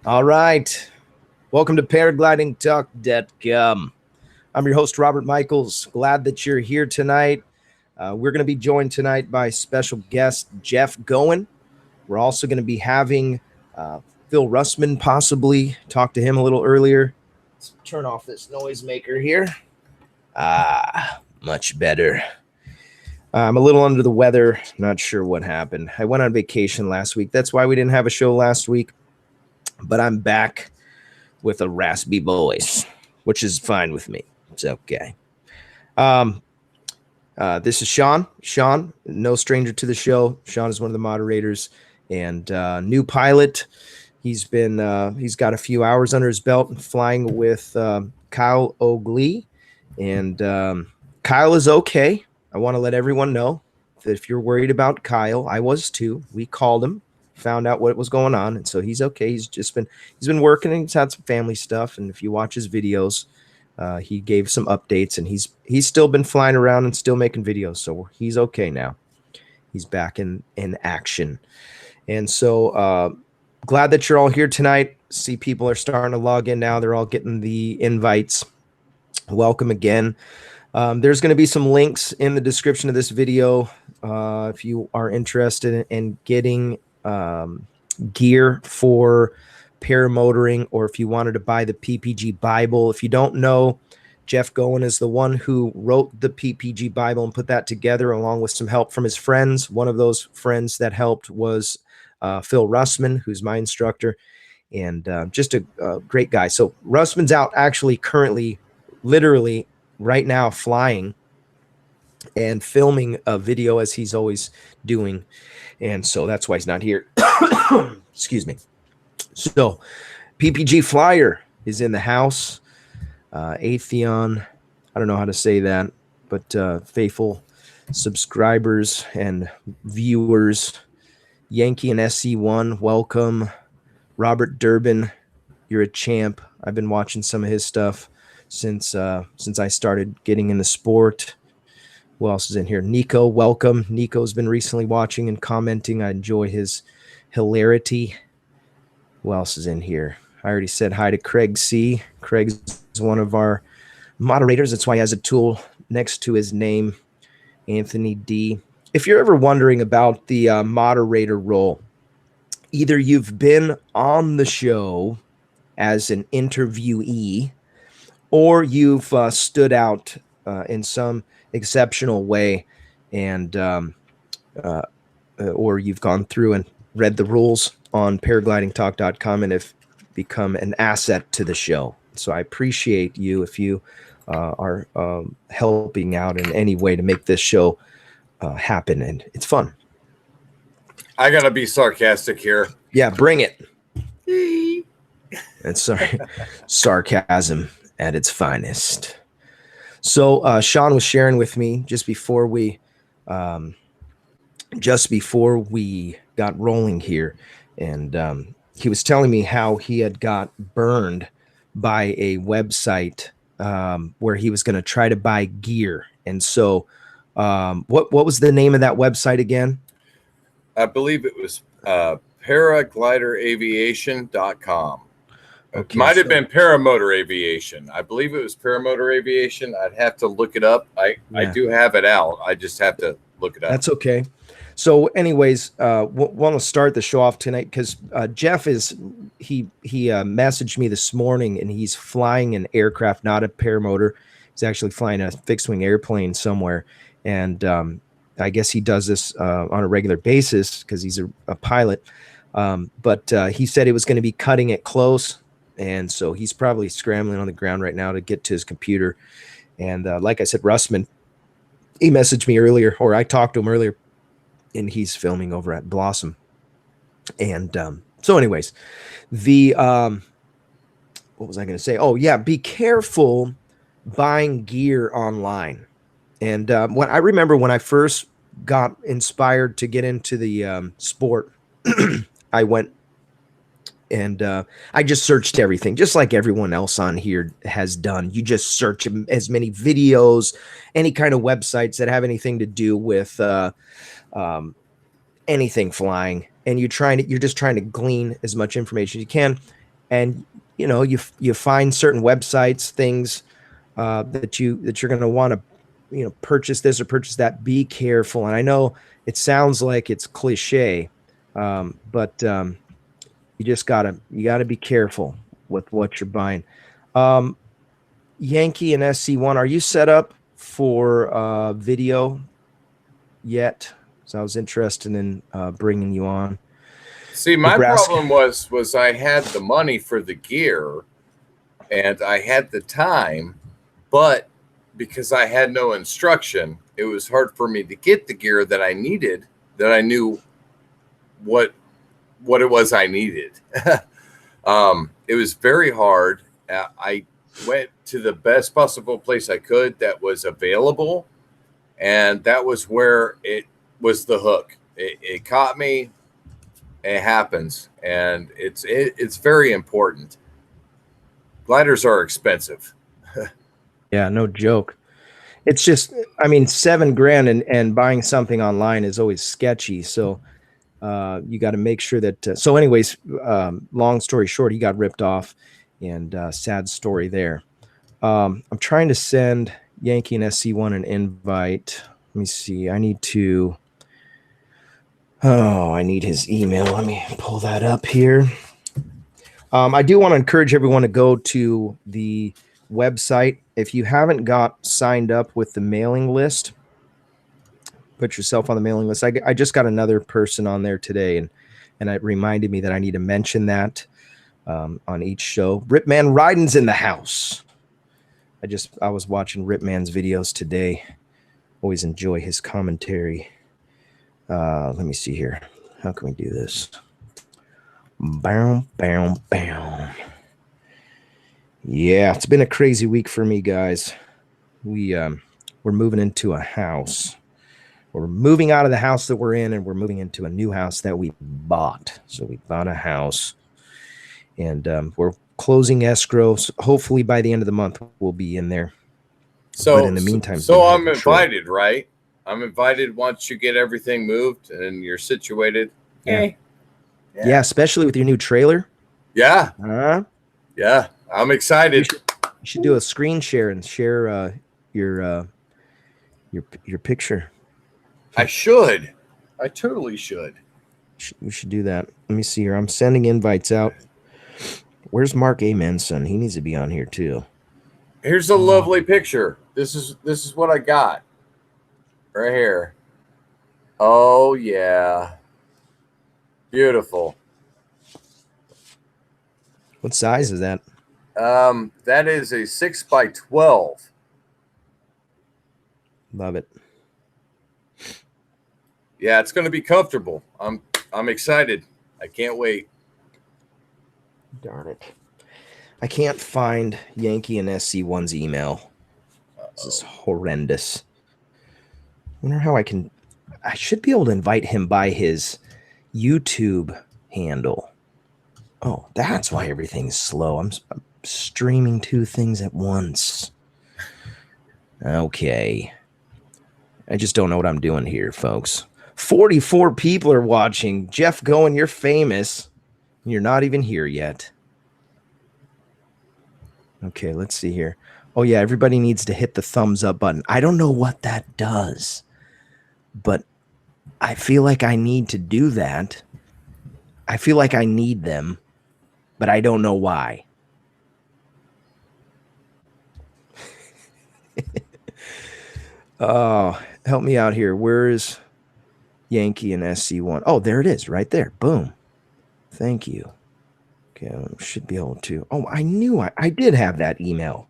All right. Welcome to paraglidingtalk.com. I'm your host, Robert Michaels. Glad that you're here tonight. We're going to be joined tonight by special guest Jeff Goin. We're also going to be having Phil Russman, possibly. Talk to him a little earlier. Let's turn off this noisemaker here. Much better. I'm a little under the weather. Not sure what happened. I went on vacation last week. That's why we didn't have a show last week. But I'm back with a raspy voice, which is fine with me. It's okay. This is Sean. Sean, no stranger to the show. Sean is one of the moderators and new pilot. He's got a few hours under his belt flying with Kyle Ogley. And Kyle is okay. I want to let everyone know that if you're worried about Kyle, I was too. We called him, found out what was going on, and so he's okay. He's been working, and he's had some family stuff. And if you watch his videos, he gave some updates, and he's still been flying around and still making videos. So he's okay now. He's back in action. And so glad that you're all here tonight. See, people are starting to log in now. They're all getting the invites. Welcome again. There's going to be some links in the description of this video if you are interested in getting gear for paramotoring, or if you wanted to buy the PPG Bible. If you don't know, Jeff Goin is the one who wrote the PPG Bible and put that together along with some help from his friends. One of those friends that helped was Phil Russman, who's my instructor, and just a great guy. So Russman's out actually currently, literally right now, flying and filming a video as he's always doing. And so that's why he's not here. Excuse me. So PPG Flyer is in the house. Atheon, I don't know how to say that, but faithful subscribers and viewers. Yankee and SC1, welcome. Robert Durbin, you're a champ. I've been watching some of his stuff since I started getting in the sport. Who else is in here? Nico, welcome. Nico's been recently watching and commenting. I enjoy his hilarity. Who else is in here? I already said hi to Craig C. Craig is one of our moderators. That's why he has a tool next to his name. Anthony D. If you're ever wondering about the moderator role, either you've been on the show as an interviewee, or you've stood out in some exceptional way, and or you've gone through and read the rules on paraglidingtalk.com and have become an asset to the show. So I appreciate you if you are helping out in any way to make this show happen, and it's fun. I gotta be sarcastic here. Yeah, bring it. And sorry, sarcasm at its finest. So Sean was sharing with me just before we got rolling here, and he was telling me how he had got burned by a website where he was going to try to buy gear. And so what was the name of that website again? I believe it was paraglideraviation.com. Okay, might have been Paramotor Aviation. I believe it was Paramotor Aviation. I'd have to look it up. I do have it out. I just have to look it up. That's okay. So anyways, want to start the show off tonight because Jeff he messaged me this morning, and he's flying an aircraft, not a paramotor. He's actually flying a fixed wing airplane somewhere. And I guess he does this on a regular basis because he's a pilot. But he said it was going to be cutting it close. And so he's probably scrambling on the ground right now to get to his computer. And like I said, Russman, he messaged me earlier, or I talked to him earlier, and he's filming over at Blossom. And so anyways, what was I going to say? Oh, yeah, be careful buying gear online. And when I remember when I first got inspired to get into the sport, I went and I just searched everything, just like everyone else on here has done. You just search as many videos, any kind of websites that have anything to do with anything flying, and you're just trying to glean as much information as you can. and you find certain websites, things that you're going to want to purchase this or purchase that. Be careful. And I know it sounds like it's cliche, but you gotta be careful with what you're buying. Yankee and SC1, are you set up for video yet? So I was interested in bringing you on. See, my problem was I had the money for the gear and I had the time, but because I had no instruction, it was hard for me to get the gear that I needed, that I knew what it was I needed. It was very hard. I went to the best possible place I could that was available, and that was where it was the hook. It caught me. It happens, and it's very important. Gliders are expensive. Yeah, no joke. It's just, I mean, $7,000 and buying something online is always sketchy. So you got to make sure that. So, anyways, long story short, he got ripped off, and sad story there. I'm trying to send Yankee and SC1 an invite. Let me see. I need his email. Let me pull that up here. I do want to encourage everyone to go to the website. If you haven't got signed up with the mailing list, put yourself on the mailing list. I just got another person on there today, and it reminded me that I need to mention that on each show. Ripman Riding's in the house. I was watching Ripman's videos today. Always enjoy his commentary. Let me see here. How can we do this? Bow, bow, bow. Yeah, it's been a crazy week for me, guys. We're moving into a house. We're moving out of the house that we're in, and we're moving into a new house that we bought. So we bought a house, and we're closing escrow. So hopefully by the end of the month, we'll be in there. So but in the meantime, so I'm invited, right? I'm invited once you get everything moved and you're situated. Yeah. Yeah, especially with your new trailer. Yeah. Yeah, I'm excited. You should do a screen share and share your picture. I should. I totally should. We should do that. Let me see here. I'm sending invites out. Where's Mark Amenson? He needs to be on here too. Here's a lovely picture. This is what I got right here. Oh yeah, beautiful. What size is that? That is a 6x12. Love it. Yeah, it's going to be comfortable. I'm excited. I can't wait. Darn it. I can't find Yankee and SC1's email. This is horrendous. I wonder how I should be able to invite him by his YouTube handle. Oh, that's why everything's slow. I'm streaming two things at once. Okay. I just don't know what I'm doing here, folks. 44 people are watching. Jeff Goin, you're famous. You're not even here yet. Okay, let's see here. Oh, yeah, everybody needs to hit the thumbs up button. I don't know what that does, but I feel like I need to do that. I feel like I need them, but I don't know why. Oh, help me out here. Where is Yankee and SC1? Oh, there it is, right there. Boom. Thank you. Okay, I should be able to. Oh, I knew I did have that email.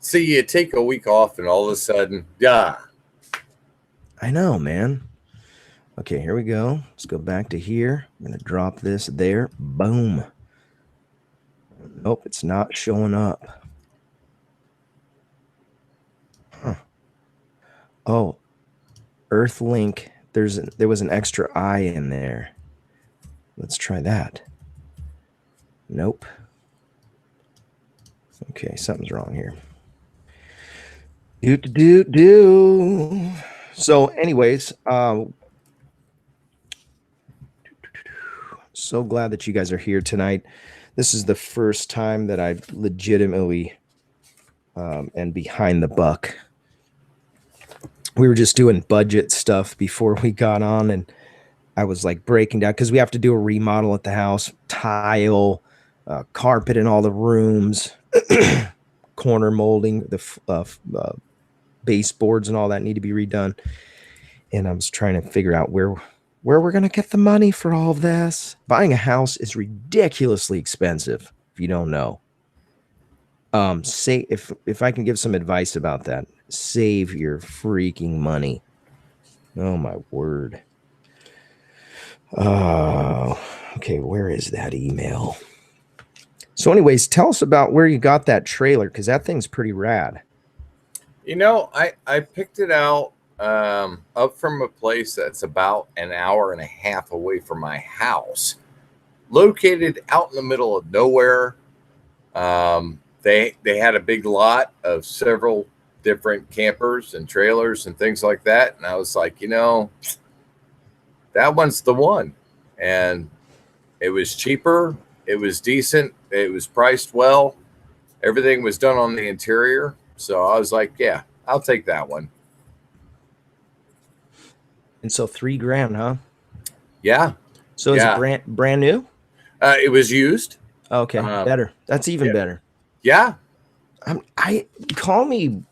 See, you take a week off and all of a sudden, yeah. I know, man. Okay, here we go. Let's go back to here. I'm going to drop this there. Boom. Nope, it's not showing up. Huh. Oh, Earthlink. There was an extra I in there. Let's try that. Nope. Okay, something's wrong here. Do. So anyways, So glad that you guys are here tonight. This is the first time that I legitimately am behind the buck. We were just doing budget stuff before we got on, and I was like breaking down because we have to do a remodel at the house, tile, carpet in all the rooms, corner molding, the baseboards and all that need to be redone. And I was trying to figure out where we're going to get the money for all of this. Buying a house is ridiculously expensive, if you don't know. Say if I can give some advice about that, save your freaking money. Oh my word. Oh, okay, where is that email? So anyways, tell us about where you got that trailer, because that thing's pretty rad. You know, I picked it out up from a place that's about an hour and a half away from my house, located out in the middle of nowhere. They had a big lot of several different campers and trailers and things like that, and I was like, you know, that one's the one. And it was cheaper, it was decent, it was priced well, everything was done on the interior. So I was like, yeah, I'll take that one. And so $3,000, huh? Yeah. So is it brand new? It was used. Okay, better. That's even better. Yeah. I call me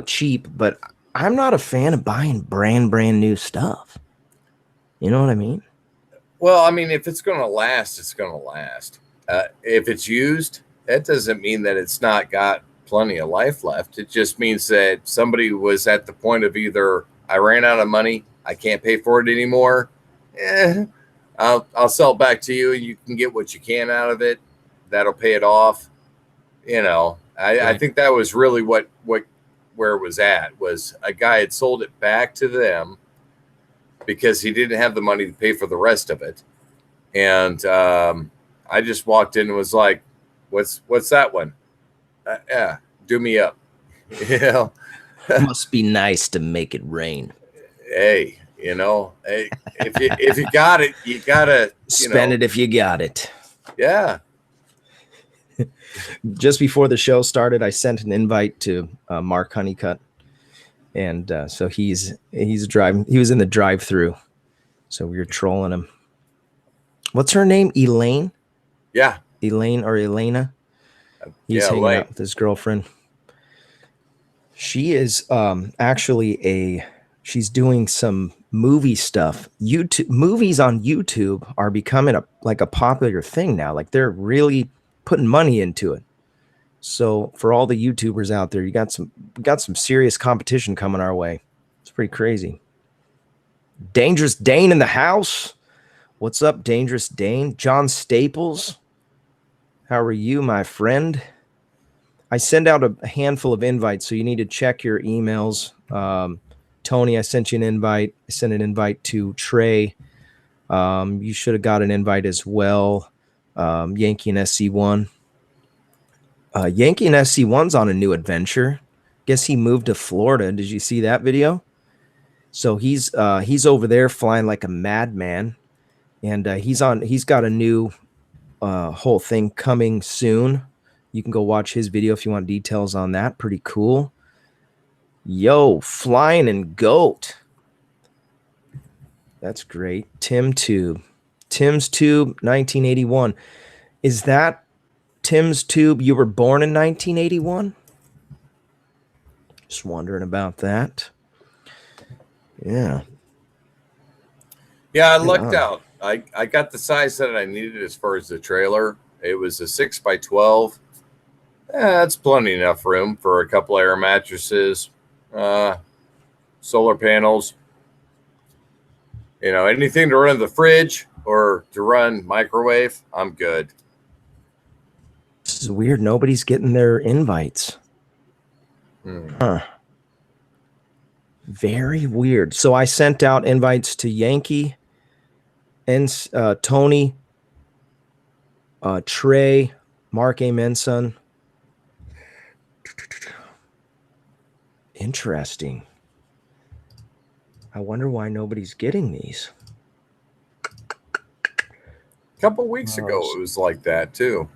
cheap, but I'm not a fan of buying brand new stuff. You know what I mean? Well, I mean, if it's going to last, it's going to last. If it's used, that doesn't mean that it's not got plenty of life left. It just means that somebody was at the point of either I ran out of money, I can't pay for it anymore. I'll sell it back to you, and you can get what you can out of it. That'll pay it off. You know, I think that was really where it was at. Was a guy had sold it back to them because he didn't have the money to pay for the rest of it. And I just walked in and was like, what's that one? Yeah, do me up. You know, must be nice to make it rain. Hey, you know, hey, if you got it, you gotta spend it if you got it. Yeah. Just before the show started, I sent an invite to Mark Honeycutt, and so he's driving. He was in the drive-through, so we were trolling him. What's her name? Elaine? Yeah. Elaine or Elena? He's hanging Elaine out with his girlfriend. She is actually she's doing some movie stuff. Movies on YouTube are becoming a popular thing now. Like they're really putting money into it. So for all the YouTubers out there, we got some serious competition coming our way. It's pretty crazy. Dangerous Dane in the house. What's up, Dangerous Dane? John Staples. How are you, my friend? I send out a handful of invites, so you need to check your emails. Tony, I sent you an invite. I sent an invite to Trey. You should have got an invite as well. Yankee and SC1. Yankee and SC1's on a new adventure. Guess he moved to Florida. Did you see that video? So he's over there flying like a madman, and he's got a new whole thing coming soon. You can go watch his video if you want details on that. Pretty cool. Yo, Flying and Goat. That's great. Tim's Tube, 1981. Is that Tim's Tube? You were born in 1981? Just wondering about that. Yeah. Yeah, I lucked out. I got the size that I needed as far as the trailer. It was a 6x12. That's plenty enough room for a couple air mattresses, solar panels. You know, anything to run the fridge or to run microwave, I'm good. This is weird. Nobody's getting their invites. Huh. Very weird. So I sent out invites to Yankee and Tony, Trey, Mark Amenson. Interesting. I wonder why nobody's getting these. A couple weeks ago, it was like that too.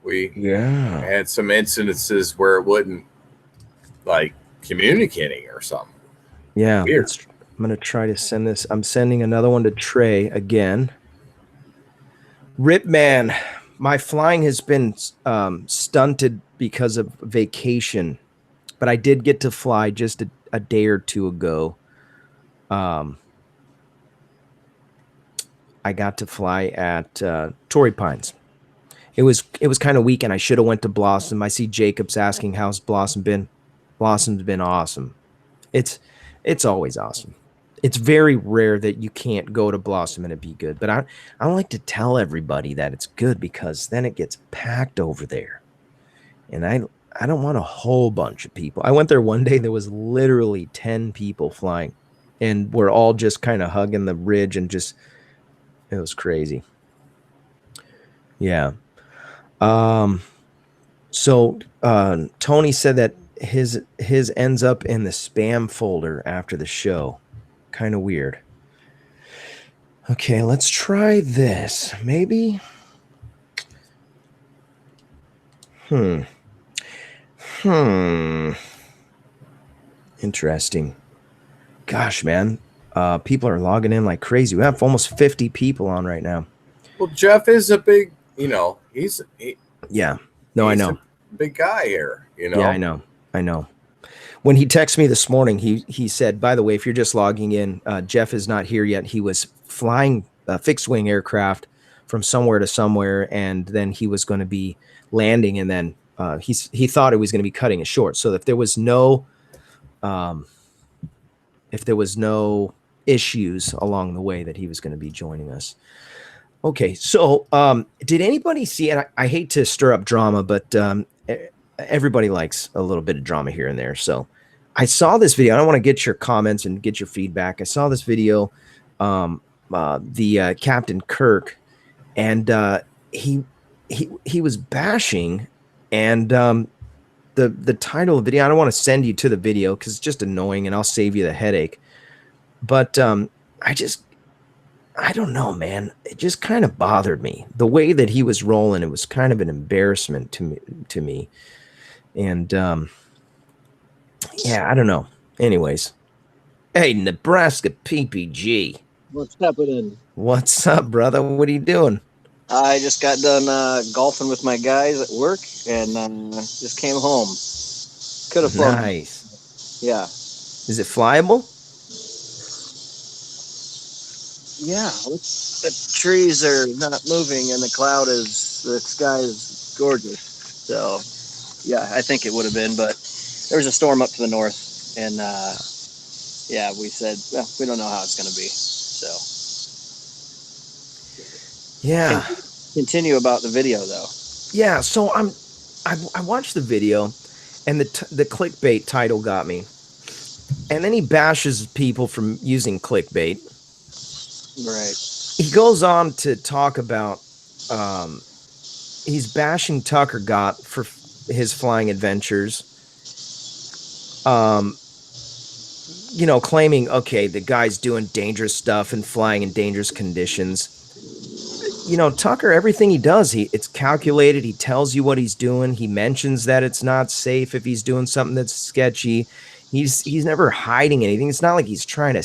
We had some incidences where it wouldn't like communicating or something. Yeah, I'm going to try to send this. I'm sending another one to Trey again. Rip man, my flying has been stunted because of vacation, but I did get to fly just a day or two ago. I got to fly at Torrey Pines. It was kind of weak, and I should have went to Blossom. I see Jacob's asking how's Blossom been. Blossom's been awesome. It's always awesome. It's very rare that you can't go to Blossom and it be good. But I don't like to tell everybody that it's good because then it gets packed over there. And I don't want a whole bunch of people. I went there one day, there was literally 10 people flying. And we're all just kind of hugging the ridge and just, it was crazy. Yeah. So Tony said that his ends up in the spam folder after the show. Kind of weird. Okay, let's try this. Maybe. Interesting. Gosh, man. People are logging in like crazy. We have almost 50 people on right now. Well, Jeff is a big, yeah. No, I know. Big guy here, Yeah, I know. When he texted me this morning, he said, by the way, if you're just logging in, Jeff is not here yet. He was flying a fixed wing aircraft from somewhere to somewhere, and then he was going to be landing, and then he thought it was going to be cutting it short. So if there was no issues along the way, that he was going to be joining us. Okay, so did anybody see it? I hate to stir up drama, but everybody likes a little bit of drama here and there. So I saw this video. I want to get your comments and get your feedback. I saw this video, the Captain Kirk, and he was bashing, and the title of the video, I don't want to send you to the video because it's just annoying, and I'll save you the headache. But I don't know, man. It just kind of bothered me. The way that he was rolling, it was kind of an embarrassment to me. And yeah, I don't know. Anyways. Hey, Nebraska PPG. What's happening? What's up, brother? What are you doing? I just got done golfing with my guys at work and just came home. Could have flown. Nice. Yeah. Is it flyable? Yeah. The trees are not moving and the sky is gorgeous. So, yeah, I think it would have been, but there was a storm up to the north, and yeah, we said, well, we don't know how it's going to be. So, yeah. Continue about the video, though. Yeah, so I watched the video, and the clickbait title got me, and then he bashes people from using clickbait. Right. He goes on to talk about he's bashing Tucker Gott for his flying adventures. Claiming, okay, the guy's doing dangerous stuff and flying in dangerous conditions. Tucker, everything he does, it's calculated. He tells you what he's doing. He mentions that it's not safe if he's doing something that's sketchy. He's never hiding anything. It's not like he's trying to.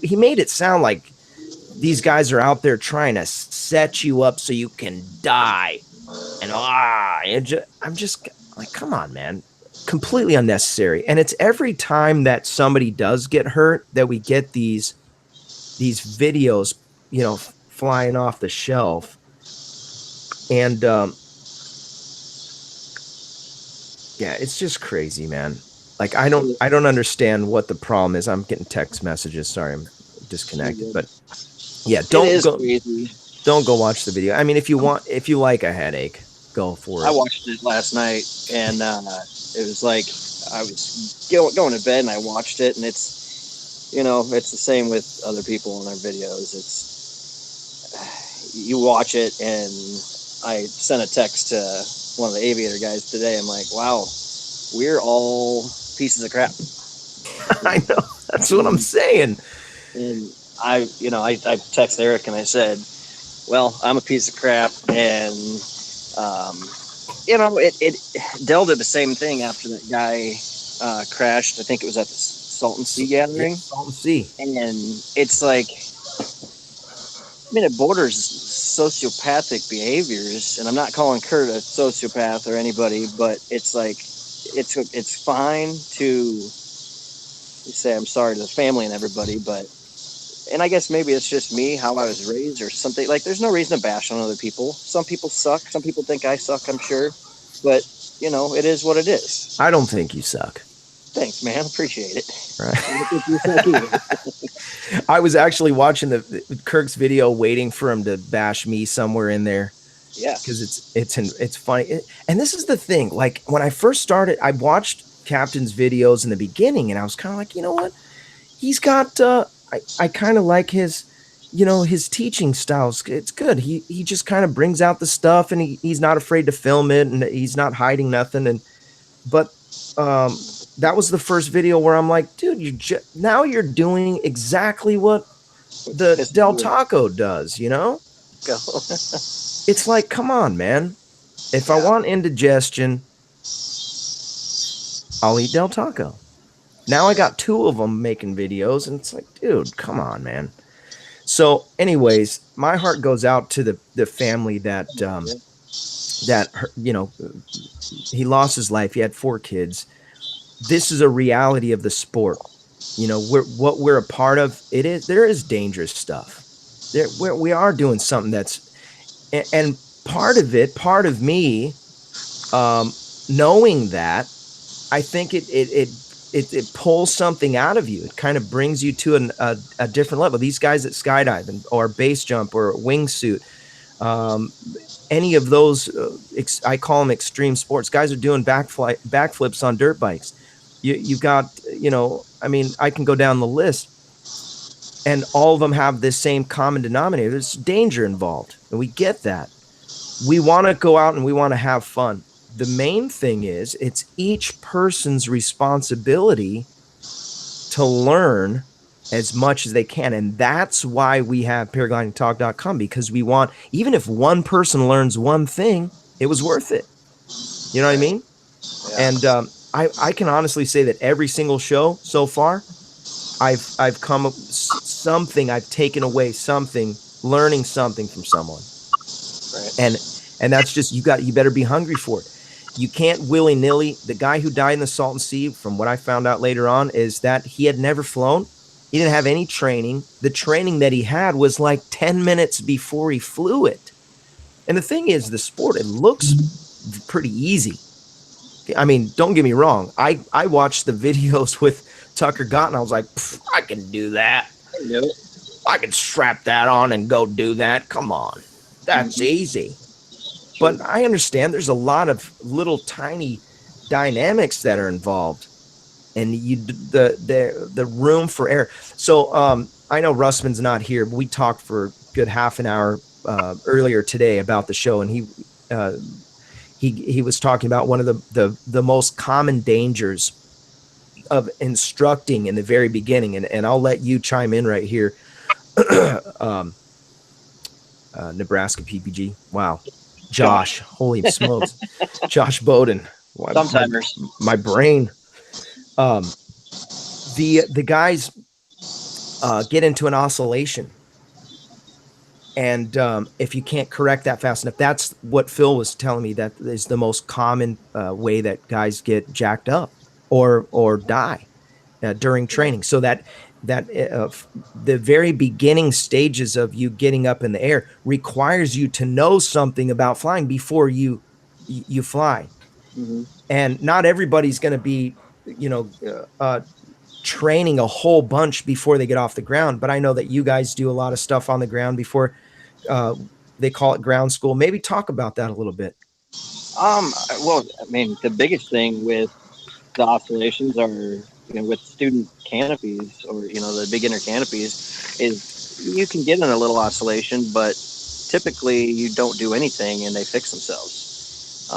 He made it sound like these guys are out there trying to set you up so you can die. And I'm just like, come on, man. Completely unnecessary. And it's every time that somebody does get hurt that we get these videos, flying off the shelf. And yeah, it's just crazy, man. Like, I don't understand what the problem is. I'm getting text messages. Sorry, I'm disconnected. But yeah, don't go watch the video. I mean, if you like a headache, go for it. I watched it last night, and it was like I was going to bed, and I watched it, and it's the same with other people in their videos. It's you watch it, and I sent a text to one of the aviator guys today. I'm like, wow, we're all pieces of crap. I know. That's what I'm saying. And I texted Eric and I said, Well, I'm a piece of crap, and it Dell did the same thing after that guy crashed. I think it was at the Salton Sea Yeah, gathering, Salton Sea. and it's like, I mean, it borders sociopathic behaviors, and I'm not calling Kurt a sociopath or anybody, but it's like it's fine to say I'm sorry to the family and everybody, but and I guess maybe it's just me, how I was raised or something. Like, there's no reason to bash on other people. Some people suck. Some people think I suck, I'm sure. But, it is what it is. I don't think you suck. Thanks, man. Appreciate it. Right. I don't think you suck either. I was actually watching Kirk's video, waiting for him to bash me somewhere in there. Yeah. Because it's funny. And this is the thing. Like, when I first started, I watched Captain's videos in the beginning, and I was kind of like, you know what? He's got, I kind of like his, his teaching styles. It's good. He just kind of brings out the stuff, and he's not afraid to film it, and he's not hiding nothing. But that was the first video where I'm like, dude, now you're doing exactly what the Del Taco does, Go. It's like, come on, man. If I want indigestion, I'll eat Del Taco. Now I got two of them making videos, and it's like, dude, come on, man. So, anyways, my heart goes out to the family that he lost his life. He had 4 kids. This is a reality of the sport. We're a part of. There is dangerous stuff. We are doing something and part of me, knowing that, I think it pulls something out of you. It kind of brings you to a different level. These guys that skydive or base jump or wingsuit, any of those, I call them extreme sports. Guys are doing backflips on dirt bikes. You've got, I can go down the list, and all of them have this same common denominator. There's danger involved, and we get that. We want to go out and we want to have fun. The main thing is, it's each person's responsibility to learn as much as they can. And that's why we have paraglidingtalk.com, because we want, even if one person learns one thing, it was worth it. You know what I mean? Yeah. And I can honestly say that every single show so far, I've come up something, I've taken away something, learning something from someone. Right. And that's just, you better be hungry for it. You can't willy-nilly. The guy who died in the Salton Sea, from what I found out later on, is that he had never flown. He didn't have any training. The training that he had was like 10 minutes before he flew it. And the thing is, the sport, it looks pretty easy. I mean, don't get me wrong. I watched the videos with Tucker Gott, and I was like, I can do that. I can strap that on and go do that. Come on. That's easy. But I understand there's a lot of little tiny dynamics that are involved, and the room for error. So I know Russman's not here, but we talked for a good half an hour earlier today about the show, and he was talking about one of the most common dangers of instructing in the very beginning, and I'll let you chime in right here. Nebraska PPG. Wow. Josh, holy smokes. Josh Bowden. Sometimes my brain. The guys get into an oscillation, and if you can't correct that fast enough, that's what Phil was telling me, that is the most common way that guys get jacked up or die during training. So that the very beginning stages of you getting up in the air requires you to know something about flying before you fly. Mm-hmm. And not everybody's going to be, training a whole bunch before they get off the ground. But I know that you guys do a lot of stuff on the ground before they call it ground school. Maybe talk about that a little bit. Well, I mean, the biggest thing with the oscillations are, with student canopies or, the beginner canopies, is you can get in a little oscillation, but typically you don't do anything and they fix themselves.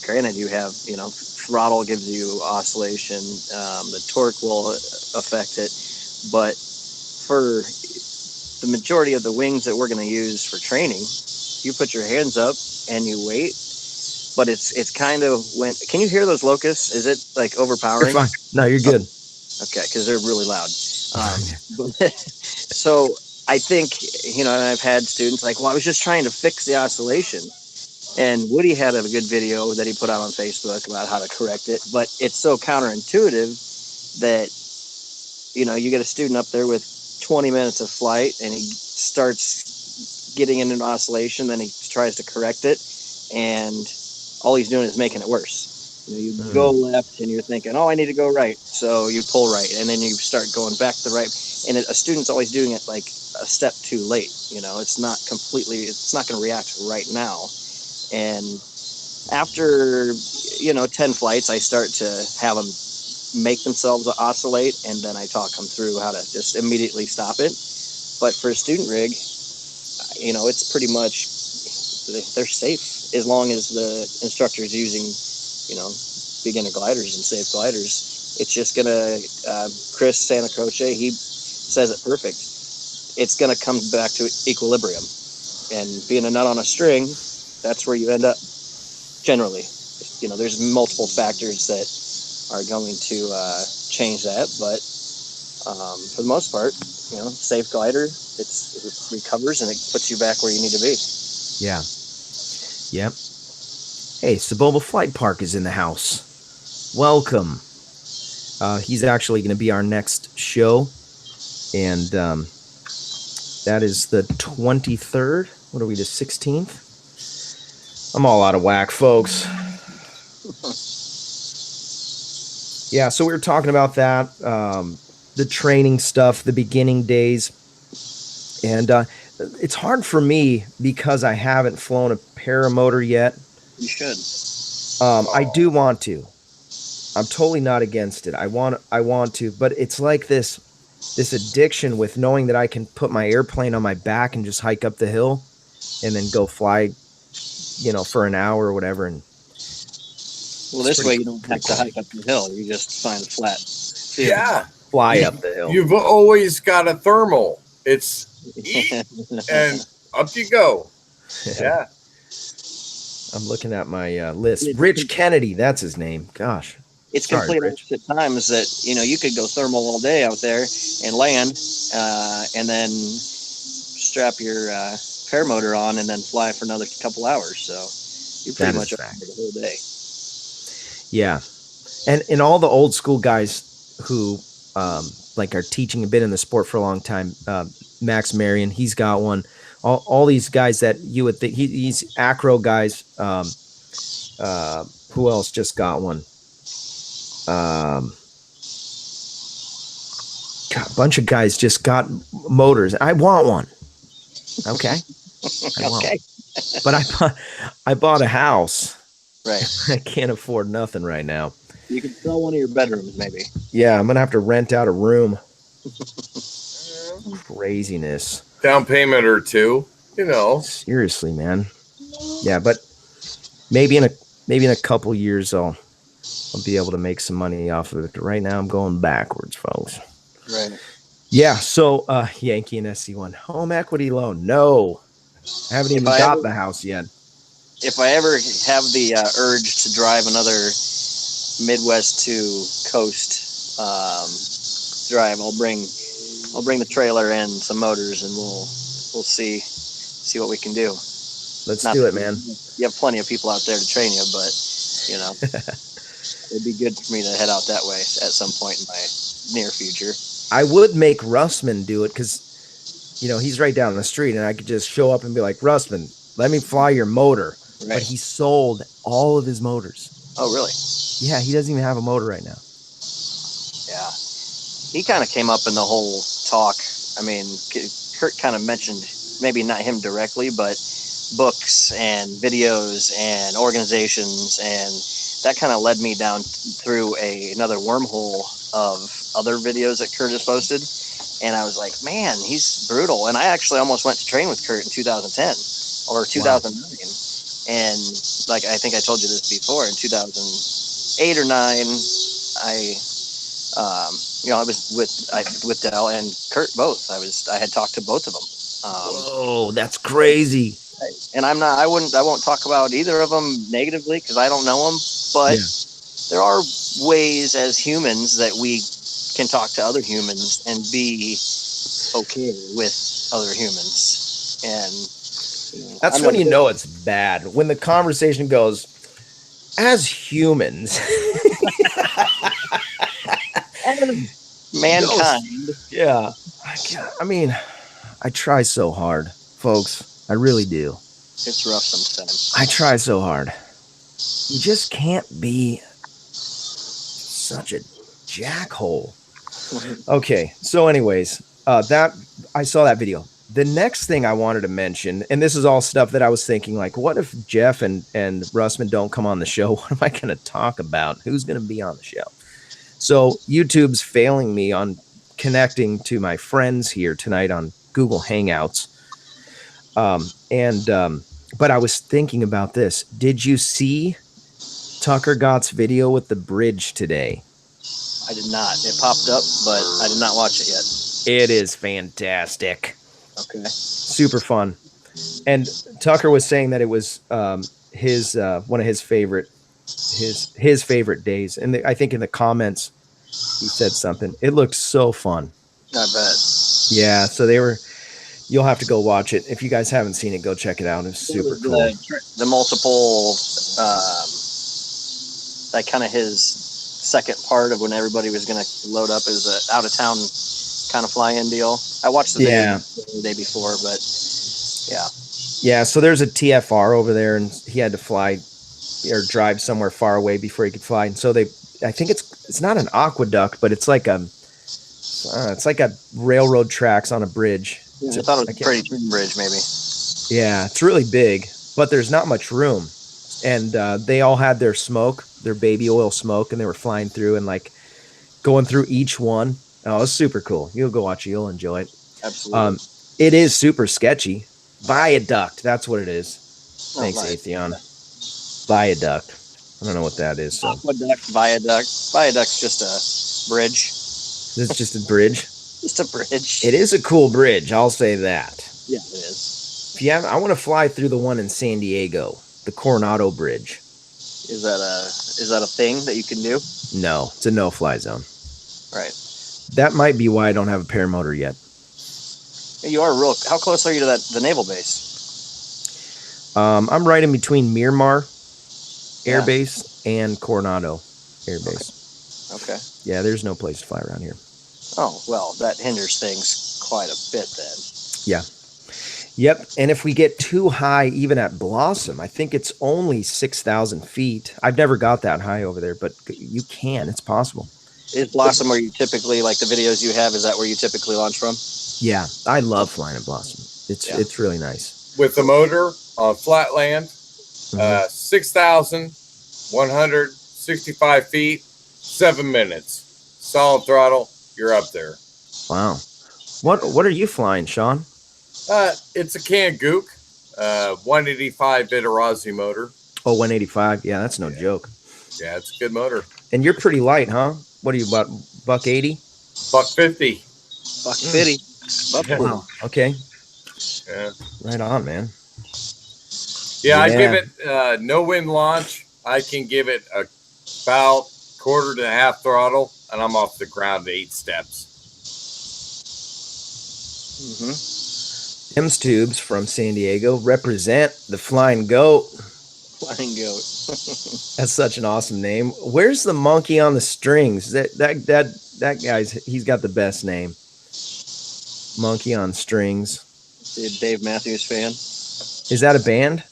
Granted, you have, throttle gives you oscillation, the torque will affect it, but for the majority of the wings that we're going to use for training, you put your hands up and you wait. But it's kind of when, can you hear those locusts? Is it like overpowering? You're fine. No, you're good. Okay, because they're really loud. So I think, and I've had students like, well, I was just trying to fix the oscillation. And Woody had a good video that he put out on Facebook about how to correct it. But it's so counterintuitive that, you get a student up there with 20 minutes of flight and he starts getting into an oscillation, then he tries to correct it, and all he's doing is making it worse. You go left and you're thinking, oh, I need to go right. So you pull right, and then you start going back to the right. And a student's always doing it like a step too late. It's not going to react right now. And after, 10 flights, I start to have them make themselves oscillate, and then I talk them through how to just immediately stop it. But for a student rig, it's pretty much, they're safe as long as the instructor is using, beginner gliders and safe gliders. It's just gonna, Chris Santa Croce, he says it perfect. It's gonna come back to equilibrium, and being a nut on a string, that's where you end up generally. There's multiple factors that are going to change that, but for the most part, safe glider, it recovers and it puts you back where you need to be. Yeah. Yep. Hey, Saboba Flight Park is in the house. Welcome. He's actually going to be our next show, and that is the 23rd. What are we, the 16th? I'm all out of whack, folks. Yeah, so we were talking about that, the training stuff, the beginning days. And it's hard for me because I haven't flown a paramotor yet. You should. I do want to. I'm totally not against it. I want to, but it's like this addiction with knowing that I can put my airplane on my back and just hike up the hill and then go fly, for an hour or whatever. And well, this way you don't have to hike up the hill. You just find a flat field. Yeah. Fly up the hill. You've always got a thermal. It's and up you go. Yeah. I'm looking at my list. Rich Kennedy, that's his name. Gosh. It's complete opposite times that, you could go thermal all day out there and land and then strap your paramotor on and then fly for another couple hours. So you're pretty much up for the whole day. Yeah. And all the old school guys who are teaching a bit in the sport for a long time, Max Marion, he's got one. All these guys that you would think he's acro guys. Who else just got one? God, a bunch of guys just got motors. I want one. Okay. Okay. But I bought a house. Right. I can't afford nothing right now. You can sell one of your bedrooms, maybe. Yeah, I'm gonna have to rent out a room. Craziness. Down payment or two, Seriously, man. Yeah, but maybe in a couple years I'll be able to make some money off of it. Right now I'm going backwards, folks. Right. Yeah, so Yankee and SC1 home equity loan. No. I haven't even got the house yet. If I ever have the urge to drive another Midwest to coast drive, I'll bring the trailer and some motors, and we'll see what we can do. Let's do it, man. You have plenty of people out there to train you, but it'd be good for me to head out that way at some point in my near future. I would make Russman do it because he's right down the street, and I could just show up and be like, Russman, let me fly your motor. Right. But he sold all of his motors. Oh, really? Yeah, he doesn't even have a motor right now. Yeah. He kind of came up in the whole talk. I mean, Kurt kind of mentioned, maybe not him directly, but books and videos and organizations, and that kind of led me down through another wormhole of other videos that Kurt has posted. And I was like, man, he's brutal. And I actually almost went to train with Kurt in 2010 or 2009. Wow. And like, I think I told you this before, in 2008 or 9, I was with Dell and Kurt both. I had talked to both of them. Whoa, that's crazy. And I won't talk about either of them negatively because I don't know them, but there are ways as humans that we can talk to other humans and be okay with other humans. And that's when you know it's bad. When the conversation goes, as humans, mankind. Yeah. I mean, I try so hard, folks. I really do. It's rough sometimes. I try so hard. You just can't be such a jackhole. Okay. So anyways, that I saw that video. The next thing I wanted to mention, and this is all stuff that I was thinking, like, what if Jeff and Russman don't come on the show? What am I going to talk about? Who's going to be on the show? So YouTube's failing me on connecting to my friends here tonight on Google Hangouts. But I was thinking about this. Did you see Tucker Gott's video with the bridge today? I did not. It popped up, but I did not watch it yet. It is fantastic. Okay. Super fun. And Tucker was saying that it was his one of his favorite days. And I think in the comments he said something. It looked so fun. I bet. Yeah, so you'll have to go watch it. If you guys haven't seen it, go check it out. It's super cool. The multiple, like kind of his second part of when everybody was going to load up as an out of town kind of fly-in deal. I watched the video the day before, but yeah. Yeah, so there's a TFR over there, and he had to fly or drive somewhere far away before he could fly. And so I think it's not an aqueduct, but it's like a railroad tracks on a bridge. Yeah, I thought it was a pretty thin bridge, maybe. Yeah, it's really big, but there's not much room. And they all had their smoke, their baby oil smoke, and they were flying through and like going through each one. Oh, it's super cool. You'll go watch it. You'll enjoy it. Absolutely. It is super sketchy. Viaduct. That's what it is. Oh, thanks, Atheon. Viaduct. I don't know what that is. So. Aqueduct, viaduct. Viaduct's just a bridge. It's just a bridge? Just a bridge. It is a cool bridge. I'll say that. Yeah, it is. If you have, I want to fly through the one in San Diego, the Coronado Bridge. Is that a thing that you can do? No, it's a no-fly zone. Right. That might be why I don't have a paramotor yet. You are how close are you to the naval base? I'm right in between Miramar Air Base and Coronado Air Base. Okay. Yeah, there's no place to fly around here. Oh, well, that hinders things quite a bit then. Yeah. Yep. And if we get too high, even at Blossom, I think it's only 6,000 feet. I've never got that high over there, but you can. It's possible. Is Blossom where you typically, like the videos you have, is that where you typically launch from? Yeah. I love flying at Blossom. It's really nice. With the motor on flat land, 6,165 feet, 7 minutes. Solid throttle, you're up there. Wow. What are you flying, Sean? It's a Kangook, 185 Vitarazi motor. Oh, 185. Yeah, that's no joke. Yeah, it's a good motor. And you're pretty light, huh? What are you, about buck 80? Buck 50. Buck 50. Wow. Okay. Yeah. Right on, man. Yeah, I give it no wind launch. I can give it about quarter to half throttle, and I'm off the ground 8 steps. Mm-hmm. Tim's Tubes from San Diego represent the Flying Goat. Flying Goat. That's such an awesome name. Where's the monkey on the strings? That guy's, he's got the best name. Monkey on Strings. Dave Matthews fan. Is that a band?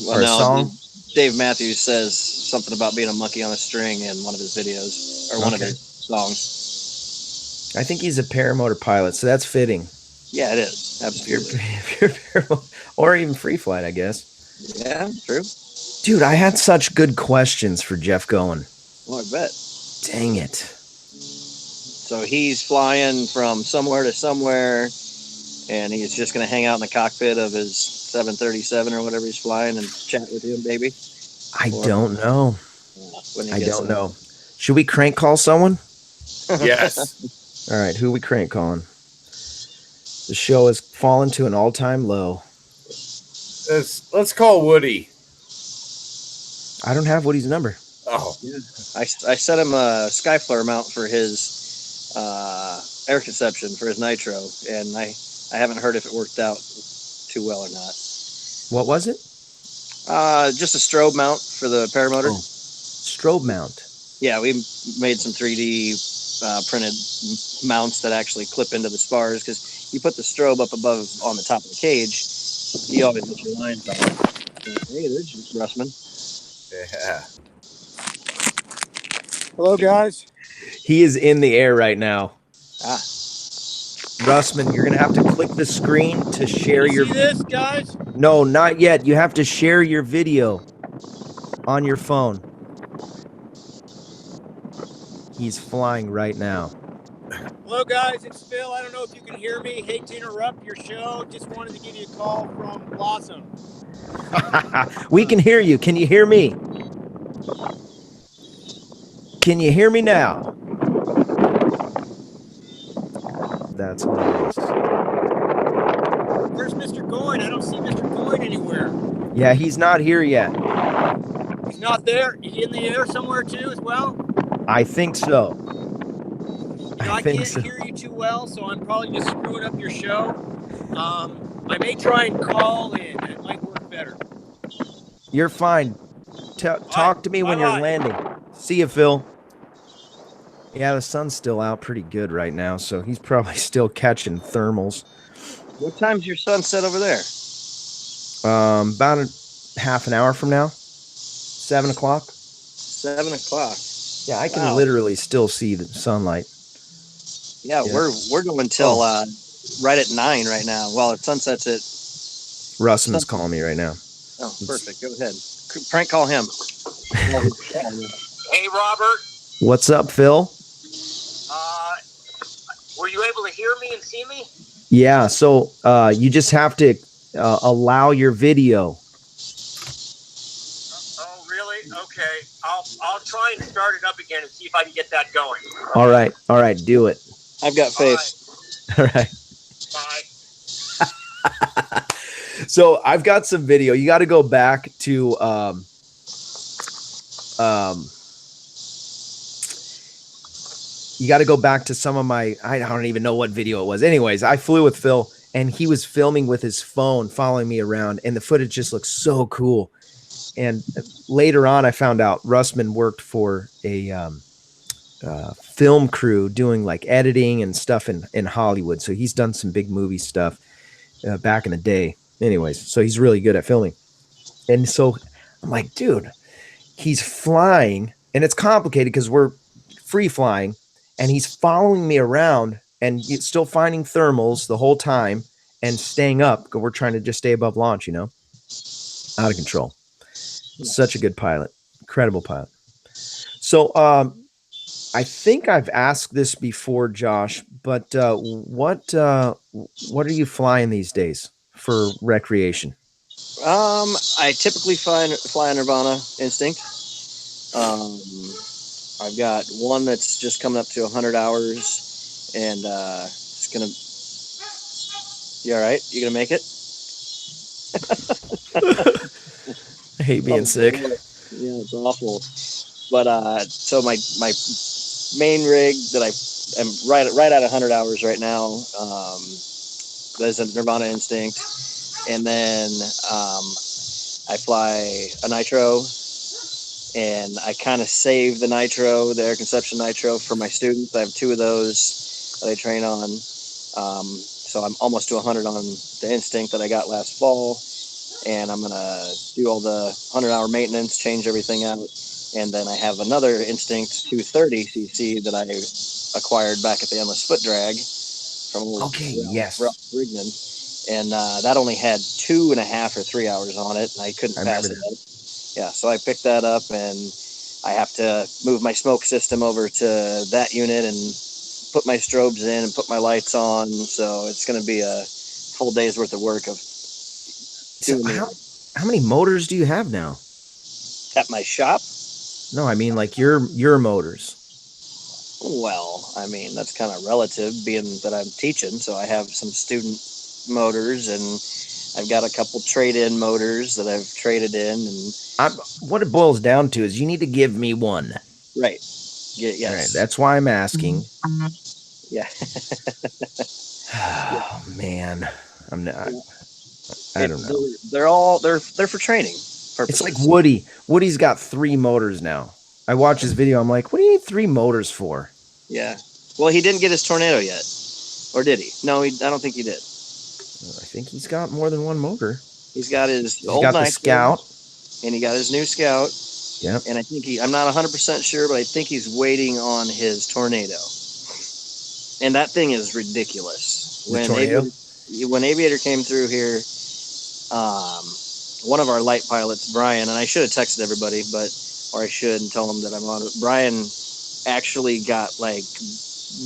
Well, or a song? Dave Matthews says something about being a monkey on a string in one of his videos or one of his songs. I think he's a paramotor pilot, so that's fitting. Yeah, it is. Absolutely. Or even free flight, I guess. Yeah, true. Dude, I had such good questions for Jeff Goin. Well, I bet. Dang it. So he's flying from somewhere to somewhere, and he's just going to hang out in the cockpit of his 737 or whatever he's flying and chat with him, baby? Don't know. I don't know. Should we crank call someone? Yes. All right, who we crank calling? The show has fallen to an all-time low. Let's call Woody. I don't have Woody's number. Oh, yeah. I set him a Skyflare mount for his air conception for his nitro, and I haven't heard if it worked out too well or not. What was it? Just a strobe mount for the paramotor. Oh, strobe mount. Yeah, we made some 3D printed mounts that actually clip into the spars, because you put the strobe up above on the top of the cage, you always get your lines on. Hey, there's Russman. yeah. Hello, guys. He is in the air right now. Russman, you're going to have to click the screen to share your... See this, guys? No, not yet. You have to share your video on your phone. He's flying right now. Hello, guys. It's Phil. I don't know if you can hear me. Hate to interrupt your show. Just wanted to give you a call from Blossom. We can hear you. Can you hear me? Can you hear me now? That's hilarious. Where's Mr. Goin? I don't see Mr. Goin anywhere. Yeah, he's not here yet. He's not there. He's in the air somewhere too, as well. I think so. You know, I think can't so. hear you too well, so I'm probably just screwing up your show. I may try and call in. It might work better. You're fine. Talk to me when you're landing. See you, Phil. Yeah, the sun's still out pretty good right now, so he's probably still catching thermals. What time's your sunset over there? About half an hour from now. 7 o'clock. 7 o'clock. Yeah, I can literally still see the sunlight. Yeah, we're going till right at 9 right now. Well, it sunsets at... Russman's calling me right now. Oh, perfect. Go ahead. Prank call him. Hey, Robert. What's up, Phil? Were you able to hear me and see me? Yeah, so you just have to allow your video. Oh, really? Okay. I'll try and start it up again and see if I can get that going. All right, do it. I've got faith. All right. Bye. So I've got some video. You got to go back to you got to go back to some of my, I don't even know what video it was. Anyways, I flew with Phil and he was filming with his phone, following me around, and the footage just looks so cool. And later on, I found out Russman worked for a film crew doing like editing and stuff in Hollywood. So he's done some big movie stuff back in the day. Anyways, so he's really good at filming. And so I'm like, dude, he's flying, and it's complicated because we're free flying, and he's following me around and still finding thermals the whole time and staying up because we're trying to just stay above launch, you know, out of control. Such a good pilot, incredible pilot. So I think I've asked this before, Josh, but what are you flying these days for recreation? I typically fly a Nirvana Instinct. I've got one that's just coming up to 100 hours, and it's gonna. You all right? You gonna make it? I hate being sick. Yeah, it's awful. But so my main rig that I am right at 100 hours right now. There's a Nirvana Instinct, and then I fly a Nitro. And I kind of save the Nitro, the air conception Nitro, for my students. I have 2 of those that I train on. So I'm almost to 100 on the Instinct that I got last fall. And I'm going to do all the 100-hour maintenance, change everything out. And then I have another Instinct 230cc that I acquired back at the Endless Foot Drag from Ralph Brignan. And that only had 2.5 or 3 hours on it, and I couldn't pass it up. Yeah, so I picked that up, and I have to move my smoke system over to that unit and put my strobes in and put my lights on. So it's going to be a full day's worth of work. How many motors do you have now? At my shop? No, I mean like your motors. Well, I mean, that's kind of relative, being that I'm teaching. So I have some student motors, and I've got a couple trade-in motors that I've traded in. And what it boils down to is you need to give me one. right, yes, All right, that's why I'm asking. Yeah. Oh man, I'm not. I don't know. They're for training purposes. It's like Woody. Woody's got 3 motors now. I watch his video. I'm like, what do you need 3 motors for? Yeah. Well, he didn't get his Tornado yet, or did he? No, I don't think he did. I think he's got more than one motor. He's got his He's got the Scout, and he got his new Scout. Yeah. And I think I'm not 100% sure, but I think he's waiting on his Tornado. And that thing is ridiculous. The Tornado? When Aviator came through here, one of our light pilots, Brian, and I should have texted everybody, or I should and tell them that I'm on it. Brian actually got like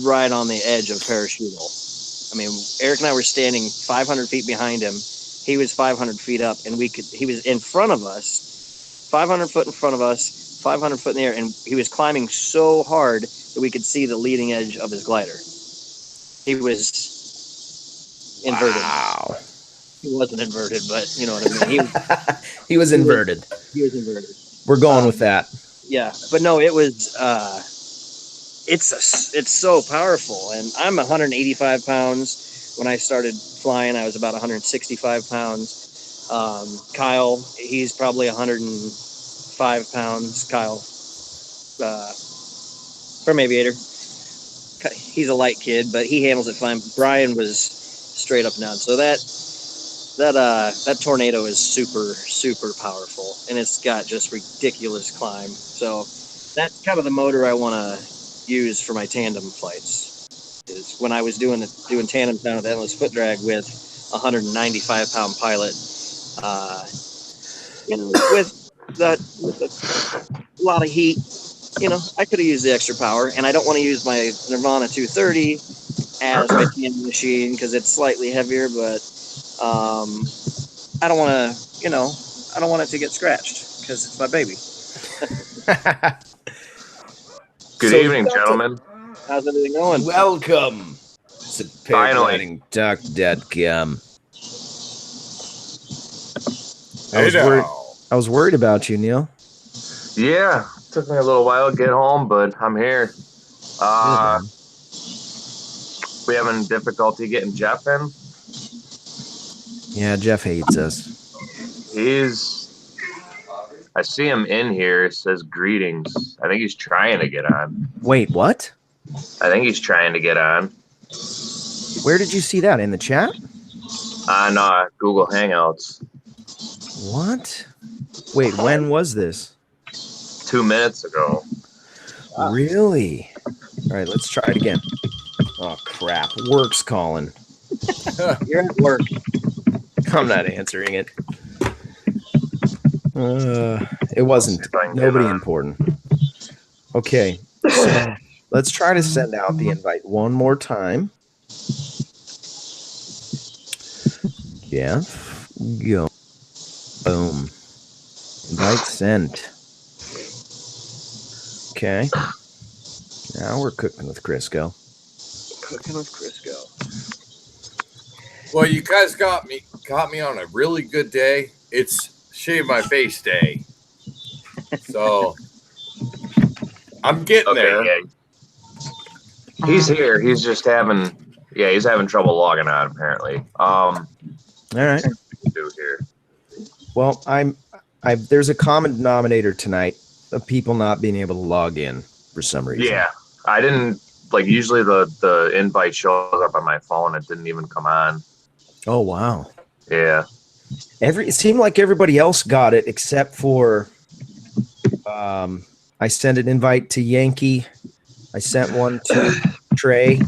right on the edge of parachutal. I mean, Eric and I were standing 500 feet behind him. He was 500 feet up, and he was in front of us, 500 foot in front of us, 500 foot in the air, and he was climbing so hard that we could see the leading edge of his glider. He was inverted. Wow. He wasn't inverted, but you know what I mean. He was inverted. He was inverted. We're going with that. Yeah, but no, it was. It's so powerful, and I'm 185 pounds. When I started flying, I was about 165 pounds. Kyle, he's probably 105 pounds. Kyle, from Aviator, he's a light kid, but he handles it fine. Brian was straight up and down. So that Tornado is super powerful, and it's got just ridiculous climb. So that's kind of the motor I want to use for my tandem flights. Is when I was doing tandem down at the Endless Foot Drag with a 195 pound pilot, with a lot of heat, I could have used the extra power, and I don't want to use my Nirvana 230 as my tandem machine because it's slightly heavier, but I don't want to, I don't want it to get scratched because it's my baby. Good evening, gentlemen. How's everything going? Welcome to Paragliding.com. I was worried about you, Neil. Yeah, took me a little while to get home, but I'm here. We having difficulty getting Jeff in? Yeah, Jeff hates us. I see him in here. It says greetings. I think he's trying to get on. Wait, what? I think he's trying to get on. Where did you see that? In the chat? On Google Hangouts. What? Wait, when was this? 2 minutes ago. Wow. Really? All right, let's try it again. Oh, crap. Work's calling. You're at work. I'm not answering it. It wasn't. Nobody important. Okay. So let's try to send out the invite one more time. Jeff, go. Boom. Invite sent. Okay. Now we're cooking with Crisco. Cooking with Crisco. Well, you guys got me on a really good day. It's shave my face day. So I'm getting there. Yeah. He's here. He's just having trouble logging on apparently. All right. Do here. Well, there's a common denominator tonight of people not being able to log in for some reason. Yeah. I didn't usually the invite shows up on my phone. It didn't even come on. Oh wow. Yeah. It seemed like everybody else got it except for I sent an invite to Yankee. I sent one to Trey, and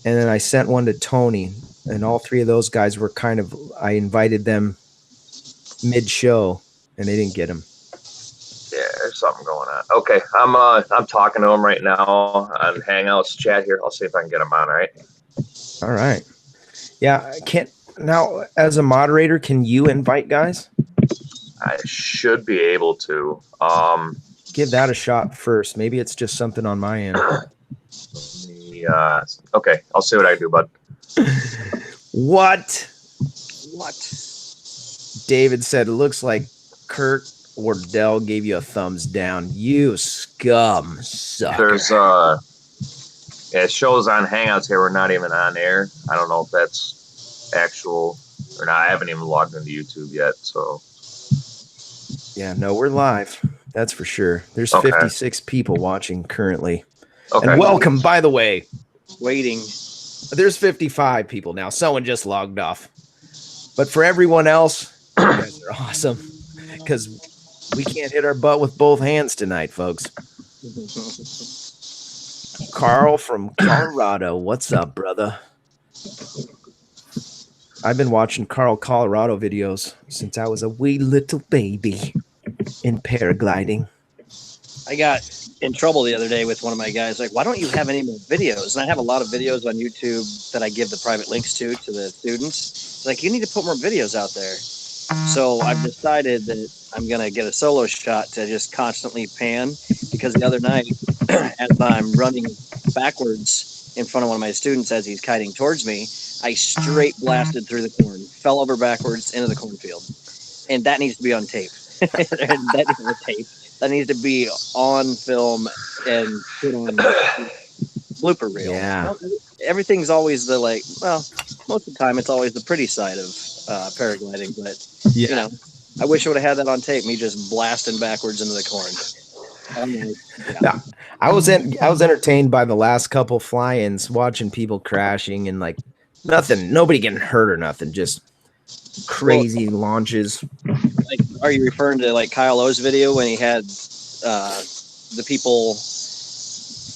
then I sent one to Tony. And all 3 of those guys were I invited them mid-show, and they didn't get them. Yeah, there's something going on. Okay, I'm talking to him right now on Hangouts chat here. I'll see if I can get him on. All right. Yeah, I can't now. As a moderator, can you invite guys? I should be able to. Give that a shot first. Maybe it's just something on my end. Okay, I'll see what I do, bud. What? What? David said, it looks like Kurt Wardell gave you a thumbs down. You scum sucker. There's it shows on Hangouts here. We're not even on air. I don't know if that's actual or not. I haven't even logged into YouTube yet. So Yeah, no, we're live. That's for sure. There's Okay. 56 people watching currently. okay. And welcome, by the way. Waiting. There's 55 people now. Someone just logged off. But for everyone else, you guys are awesome. Because we can't hit our butt with both hands tonight, folks. Carl from Colorado. What's up, brother? I've been watching Carl Colorado videos since I was a wee little baby in paragliding. I got in trouble the other day with one of my guys. Like, why don't you have any more videos? And I have a lot of videos on YouTube that I give the private links to the students. It's like, you need to put more videos out there. So I've decided that I'm going to get a solo shot to just constantly pan, because the other night, as I'm running backwards in front of one of my students as he's kiting towards me, I straight blasted through the corn, fell over backwards into the cornfield. And that needs to be on tape. That needs to be on film and put on blooper reel. Yeah. Everything's always the most of the time it's always the pretty side of paragliding, but you know, I wish I would have had that on tape, me just blasting backwards into the corn. Yeah. I was entertained by the last couple fly-ins, watching people crashing and like nothing, nobody getting hurt or nothing, just crazy launches. Like, are you referring to like Kyle O's video when he had the people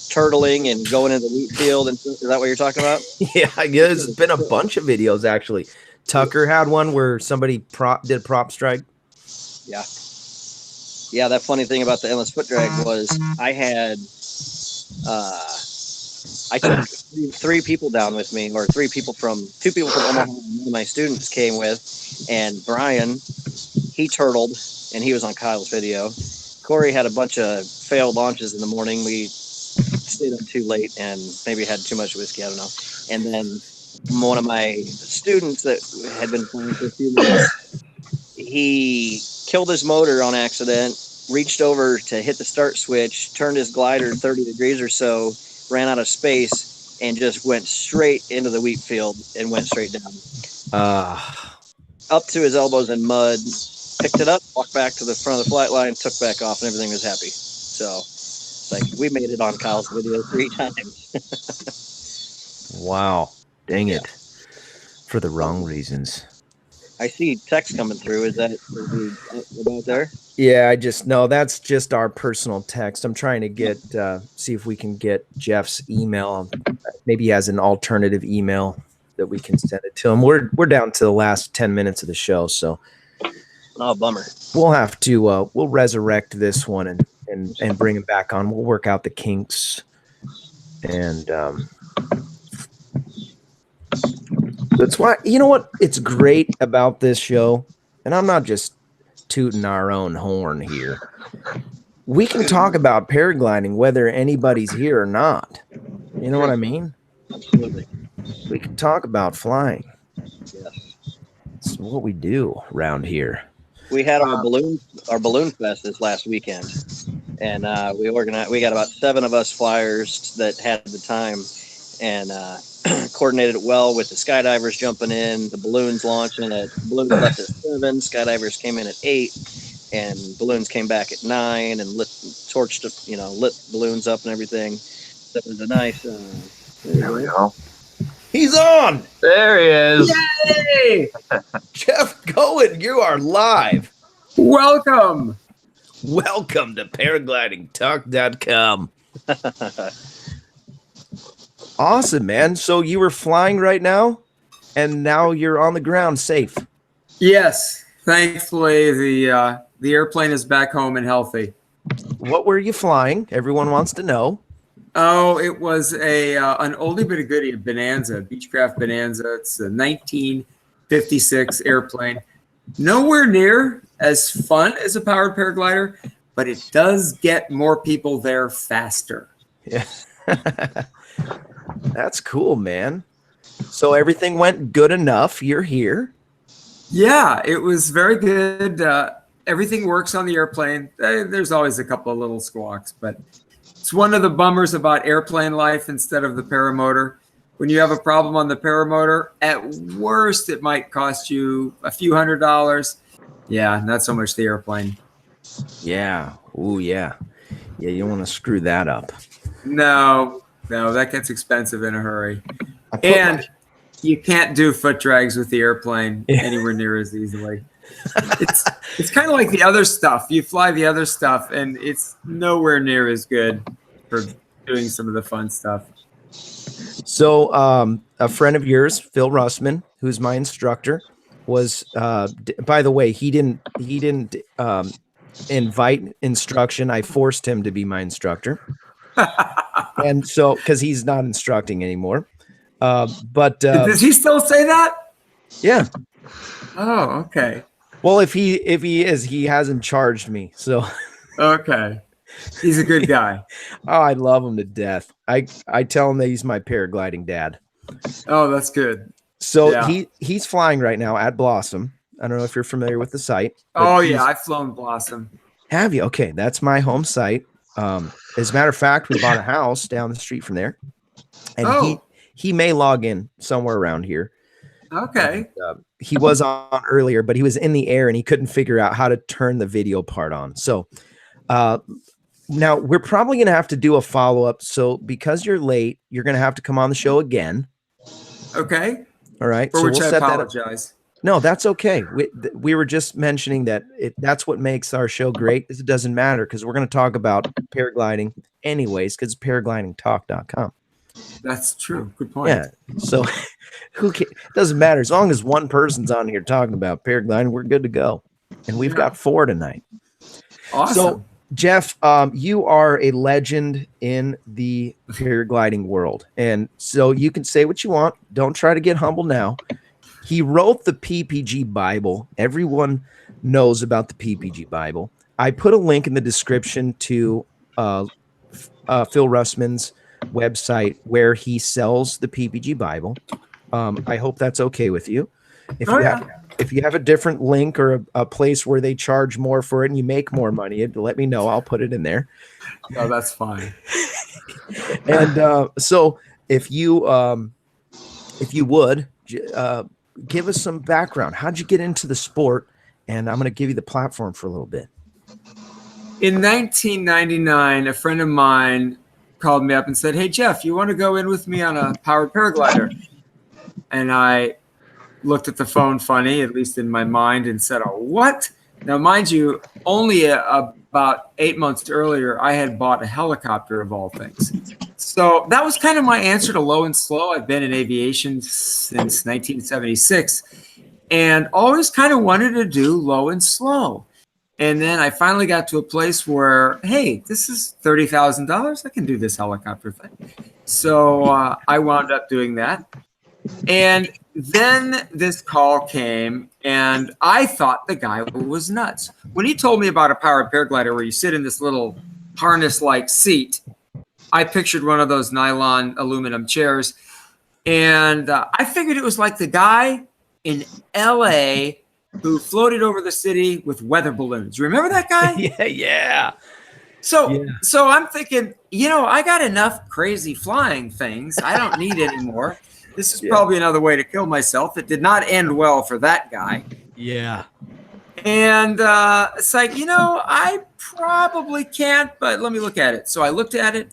turtling and going into the wheat field? And is that what you're talking about? Yeah, there's been a bunch of videos actually. Tucker had one where somebody did a prop strike. Yeah, that funny thing about the endless foot drag was I took three people down with me, or two people from Omaha, one of my students came with, and Brian, he turtled, and he was on Kyle's video. Corey had a bunch of failed launches in the morning. We stayed up too late and maybe had too much whiskey, I don't know. And then one of my students that had been playing for a few minutes, he killed his motor on accident, reached over to hit the start switch, turned his glider 30 degrees or so, ran out of space, and just went straight into the wheat field and went straight down. Up to his elbows in mud, picked it up, walked back to the front of the flight line, took back off, and everything was happy. So it's like we made it on Kyle's video 3 times. Wow. Dang it. For the wrong reasons. I see text coming through. Is he about there? Yeah, that's just our personal text. I'm trying to get, see if we can get Jeff's email. Maybe he has an alternative email that we can send it to him. We're down to the last 10 minutes of the show, so. Oh, bummer. We'll have to, we'll resurrect this one and bring him back on. We'll work out the kinks. And that's why, you know what? It's great about this show, and I'm not just tooting our own horn here. We can talk about paragliding whether anybody's here or not. You know what I mean? Absolutely. We can talk about flying. Yes. It's what we do around here. We had our balloon fest this last weekend, and we got about 7 of us flyers that had the time, and coordinated it well with the skydivers jumping in, the balloons launching balloons left at 7, skydivers came in at 8, and balloons came back at 9 and lit balloons up and everything. So it was a nice. There we go. He's on. There he is. Yay! Jeff Goin, you are live. Welcome. Welcome to paraglidingtalk.com. Awesome, man. So you were flying right now, and now you're on the ground safe. Yes, thankfully the airplane is back home and healthy. What were you flying? Everyone wants to know. Oh, it was an oldie but a goodie, Bonanza, Beechcraft Bonanza. It's a 1956 airplane. Nowhere near as fun as a powered paraglider, but it does get more people there faster. Yeah. That's cool, man. So everything went good enough. You're here. Yeah, it was very good. Everything works on the airplane. There's always a couple of little squawks, but it's one of the bummers about airplane life instead of the paramotor. When you have a problem on the paramotor, at worst, it might cost you a few $100s. Yeah, not so much the airplane. Yeah. Oh, yeah. Yeah, you don't want to screw that up. No, that gets expensive in a hurry. And you can't do foot drags with the airplane anywhere near as easily. It's kind of like the other stuff. You fly the other stuff, and it's nowhere near as good for doing some of the fun stuff. So a friend of yours, Phil Russman, who's my instructor, was by the way, he didn't invite instruction. I forced him to be my instructor. And so because he's not instructing anymore. But does he still say that? Yeah. Oh, okay. Well, if he is, he hasn't charged me. So okay. He's a good guy. Oh, I love him to death. I tell him that he's my paragliding dad. Oh, that's good. So yeah. he's flying right now at Blossom. I don't know if you're familiar with the site. Oh yeah, I've flown Blossom. Have you? Okay, that's my home site. As a matter of fact, we bought a house down the street from there, and he may log in somewhere around here. Okay. And, he was on earlier, but he was in the air and he couldn't figure out how to turn the video part on. So now we're probably going to have to do a follow-up. So because you're late, you're going to have to come on the show again. Okay. All right. For so which we'll I apologize. No, that's okay. We were just mentioning that that's what makes our show great is it doesn't matter because we're going to talk about paragliding anyways because it's paraglidingtalk.com. That's true. Good point. Yeah. So it doesn't matter. As long as one person's on here talking about paragliding, we're good to go. And we've got 4 tonight. Awesome. So Jeff, you are a legend in the paragliding world. And so you can say what you want. Don't try to get humble now. He wrote the PPG Bible. Everyone knows about the PPG Bible. I put a link in the description to Phil Russman's website where he sells the PPG Bible. I hope that's okay with you. If you have a different link or a place where they charge more for it and you make more money, let me know. I'll put it in there. No, that's fine. And so if you would give us some background. How'd you get into the sport? And I'm going to give you the platform for a little bit. In 1999, a friend of mine called me up and said, "Hey, Jeff, you want to go in with me on a powered paraglider?" And I looked at the phone funny, at least in my mind, and said, "Oh, what?" Now, mind you, only about 8 months earlier, I had bought a helicopter of all things. So that was kind of my answer to low and slow. I've been in aviation since 1976 and always kind of wanted to do low and slow. And then I finally got to a place where, hey, this is $30,000. I can do this helicopter thing. So I wound up doing that. And then this call came, and I thought the guy was nuts. When he told me about a powered paraglider where you sit in this little harness-like seat, I pictured one of those nylon aluminum chairs, and I figured it was like the guy in L.A. who floated over the city with weather balloons. Remember that guy? Yeah. So I'm thinking, I got enough crazy flying things. I don't need any more. This is probably another way to kill myself. It did not end well for that guy. Yeah. And it's like, I probably can't, but let me look at it. So I looked at it.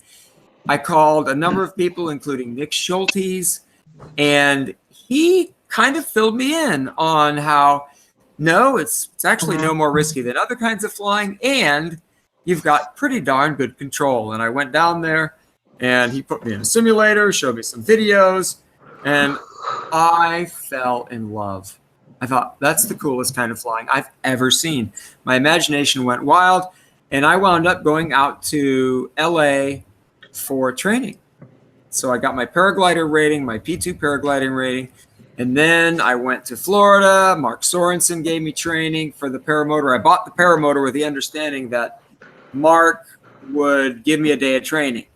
I called a number of people, including Nick Schultes, and he kind of filled me in on how, no, it's actually no more risky than other kinds of flying, and you've got pretty darn good control. And I went down there, and he put me in a simulator, showed me some videos, and I fell in love. I thought, that's the coolest kind of flying I've ever seen. My imagination went wild, and I wound up going out to LA for training. So I got my paraglider rating, my P2 paragliding rating, and then I went to Florida. Mark Sorensen gave me training for the paramotor. I bought the paramotor with the understanding that Mark would give me a day of training.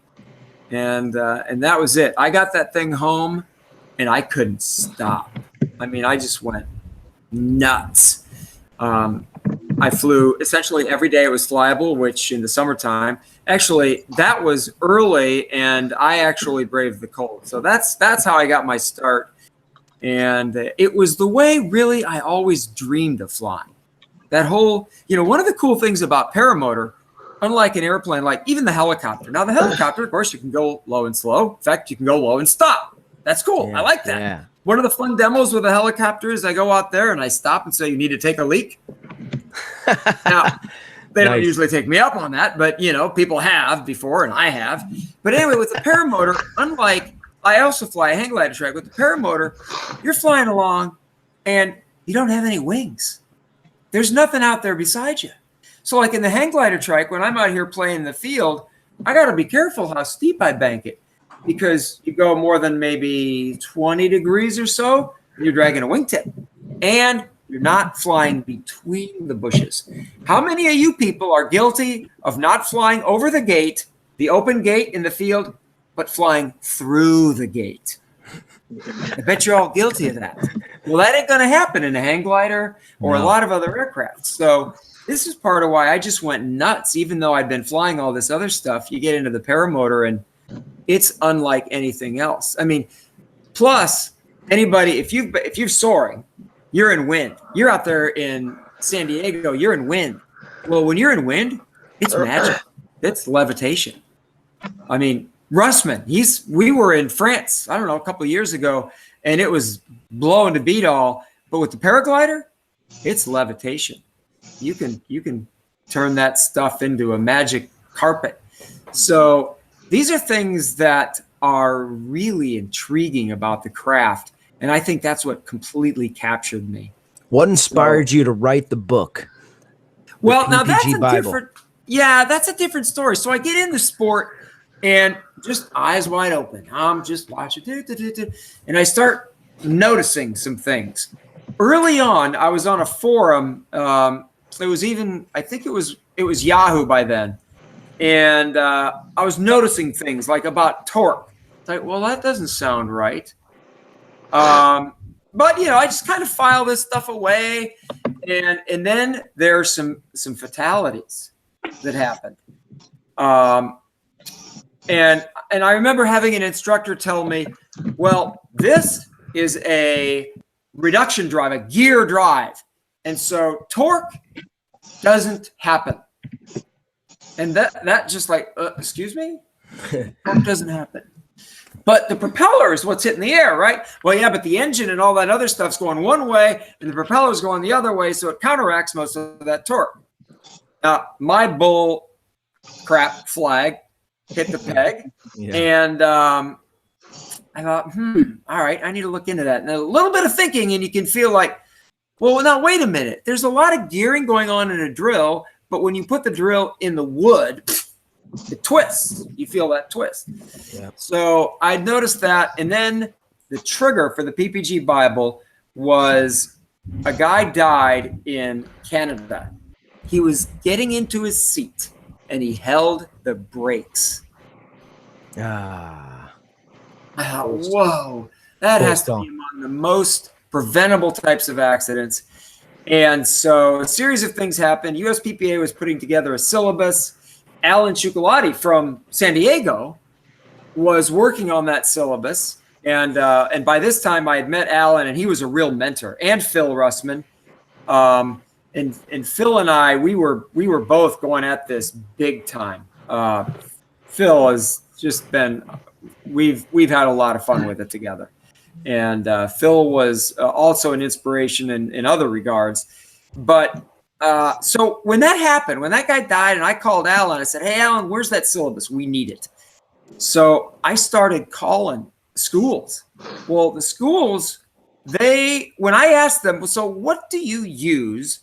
And that was it. I got that thing home and I couldn't stop. I mean, I just went nuts. I flew essentially every day. It was flyable, which in the summertime, actually that was early, and I actually braved the cold. So that's how I got my start. And it was the way really I always dreamed of flying. That whole, one of the cool things about paramotor, unlike an airplane, like even the helicopter. Now the helicopter, of course, you can go low and slow. In fact, you can go low and stop. That's cool. Yeah, I like that. Yeah. One of the fun demos with a helicopter is I go out there and I stop and say, you need to take a leak. Now, they don't usually take me up on that, but people have before, and I have. But anyway, with the paramotor, unlike I also fly a hang glider track, with the paramotor, you're flying along and you don't have any wings. There's nothing out there beside you. So like in the hang glider trike, when I'm out here playing in the field, I got to be careful how steep I bank it, because you go more than maybe 20 degrees or so, and you're dragging a wingtip, and you're not flying between the bushes. How many of you people are guilty of not flying over the gate, the open gate in the field, but flying through the gate? I bet you're all guilty of that. Well, that ain't going to happen in a hang glider or a lot of other aircraft. So this is part of why I just went nuts. Even though I'd been flying all this other stuff, you get into the paramotor and it's unlike anything else. I mean, plus anybody, if you're soaring, you're in wind. You're out there in San Diego, you're in wind. Well, when you're in wind, it's magic. It's levitation. I mean, Russman, we were in France, I don't know, a couple of years ago, and it was blowing the beat all. But with the paraglider, it's levitation. You can turn that stuff into a magic carpet. So these are things that are really intriguing about the craft. And I think that's what completely captured me. What inspired you to write the book? Well, now that's PPG Bible. that's a different story. So I get in the sport and just eyes wide open. I'm just watching, and I start noticing some things. Early on, I was on a forum. It was even, I think it was Yahoo by then. And I was noticing things like about torque. It's like, well, that doesn't sound right. But I just kind of file this stuff away, and then there's some fatalities that happened. And I remember having an instructor tell me, well, this is a reduction drive, a gear drive, and so torque doesn't happen. And that just like, excuse me, torque doesn't happen. But the propeller is what's hitting the air, right? Well, yeah, but the engine and all that other stuff's going one way, and the propeller's going the other way, so it counteracts most of that torque. Now, my bull crap flag hit the peg, and I thought, all right, I need to look into that. And a little bit of thinking, and you can feel like, well, now, wait a minute. There's a lot of gearing going on in a drill, but when you put the drill in the wood, it twists. You feel that twist. Yeah. So I noticed that. And then the trigger for the PPG Bible was a guy died in Canada. He was getting into his seat and he held the brakes. I thought, whoa, that has to be among the most preventable types of accidents. And so a series of things happened. USPPA was putting together a syllabus. Alan Ciuccolati from San Diego was working on that syllabus. And by this time I had met Alan, and he was a real mentor, and Phil Russman. And Phil and I, we were both going at this big time. Phil has just been, we've had a lot of fun with it together. And Phil was also an inspiration in other regards. But so when that happened, when that guy died, and I called Alan, I said, hey, Alan, where's that syllabus? We need it. So I started calling schools. Well, the schools, when I asked them, so what do you use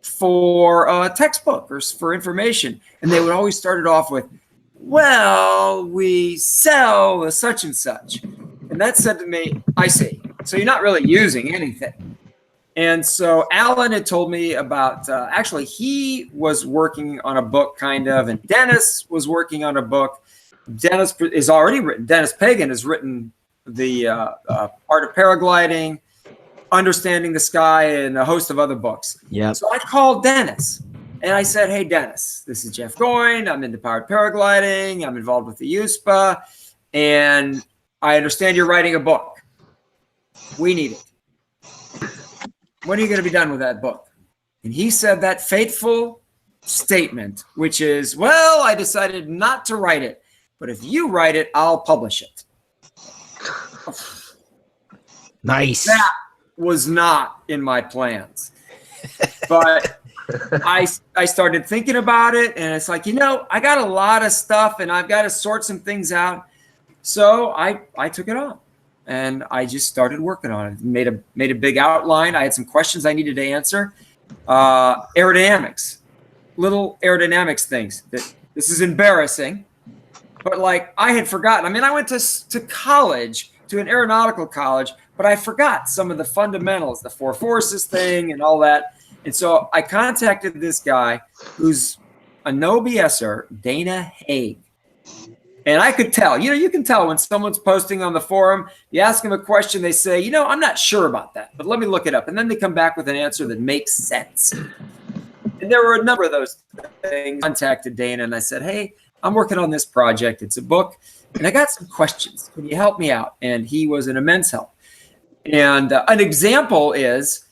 for a textbook or for information? And they would always start it off with, well, we sell the such and such. And that said to me, I see. So you're not really using anything. And so Alan had told me about, actually, he was working on a book kind of, and Dennis was working on a book. Dennis is already written. Dennis Pagan has written the Art of Paragliding, Understanding the Sky, and a host of other books. Yeah. So I called Dennis and I said, "Hey, Dennis, this is Jeff Goin. I'm into powered paragliding. I'm involved with the USPA, and I understand you're writing a book. We need it. When are you going to be done with that book?" And he said that fateful statement, which is, "Well, I decided not to write it, but if you write it, I'll publish it." Nice. That was not in my plans. But I started thinking about it, and it's like, I got a lot of stuff and I've got to sort some things out. So I took it on and I just started working on it. Made a big outline. I had some questions I needed to answer. Aerodynamics, little aerodynamics things. This is embarrassing, but like I had forgotten. I mean, I went to college, to an aeronautical college, but I forgot some of the fundamentals, the four forces thing and all that. And so I contacted this guy who's a no BSer, Dana Haig. And I could tell, you can tell when someone's posting on the forum, you ask them a question, they say, I'm not sure about that, but let me look it up. And then they come back with an answer that makes sense. And there were a number of those things. I contacted Dana and I said, "Hey, I'm working on this project. It's a book. And I got some questions. Can you help me out?" And he was an immense help. And an example is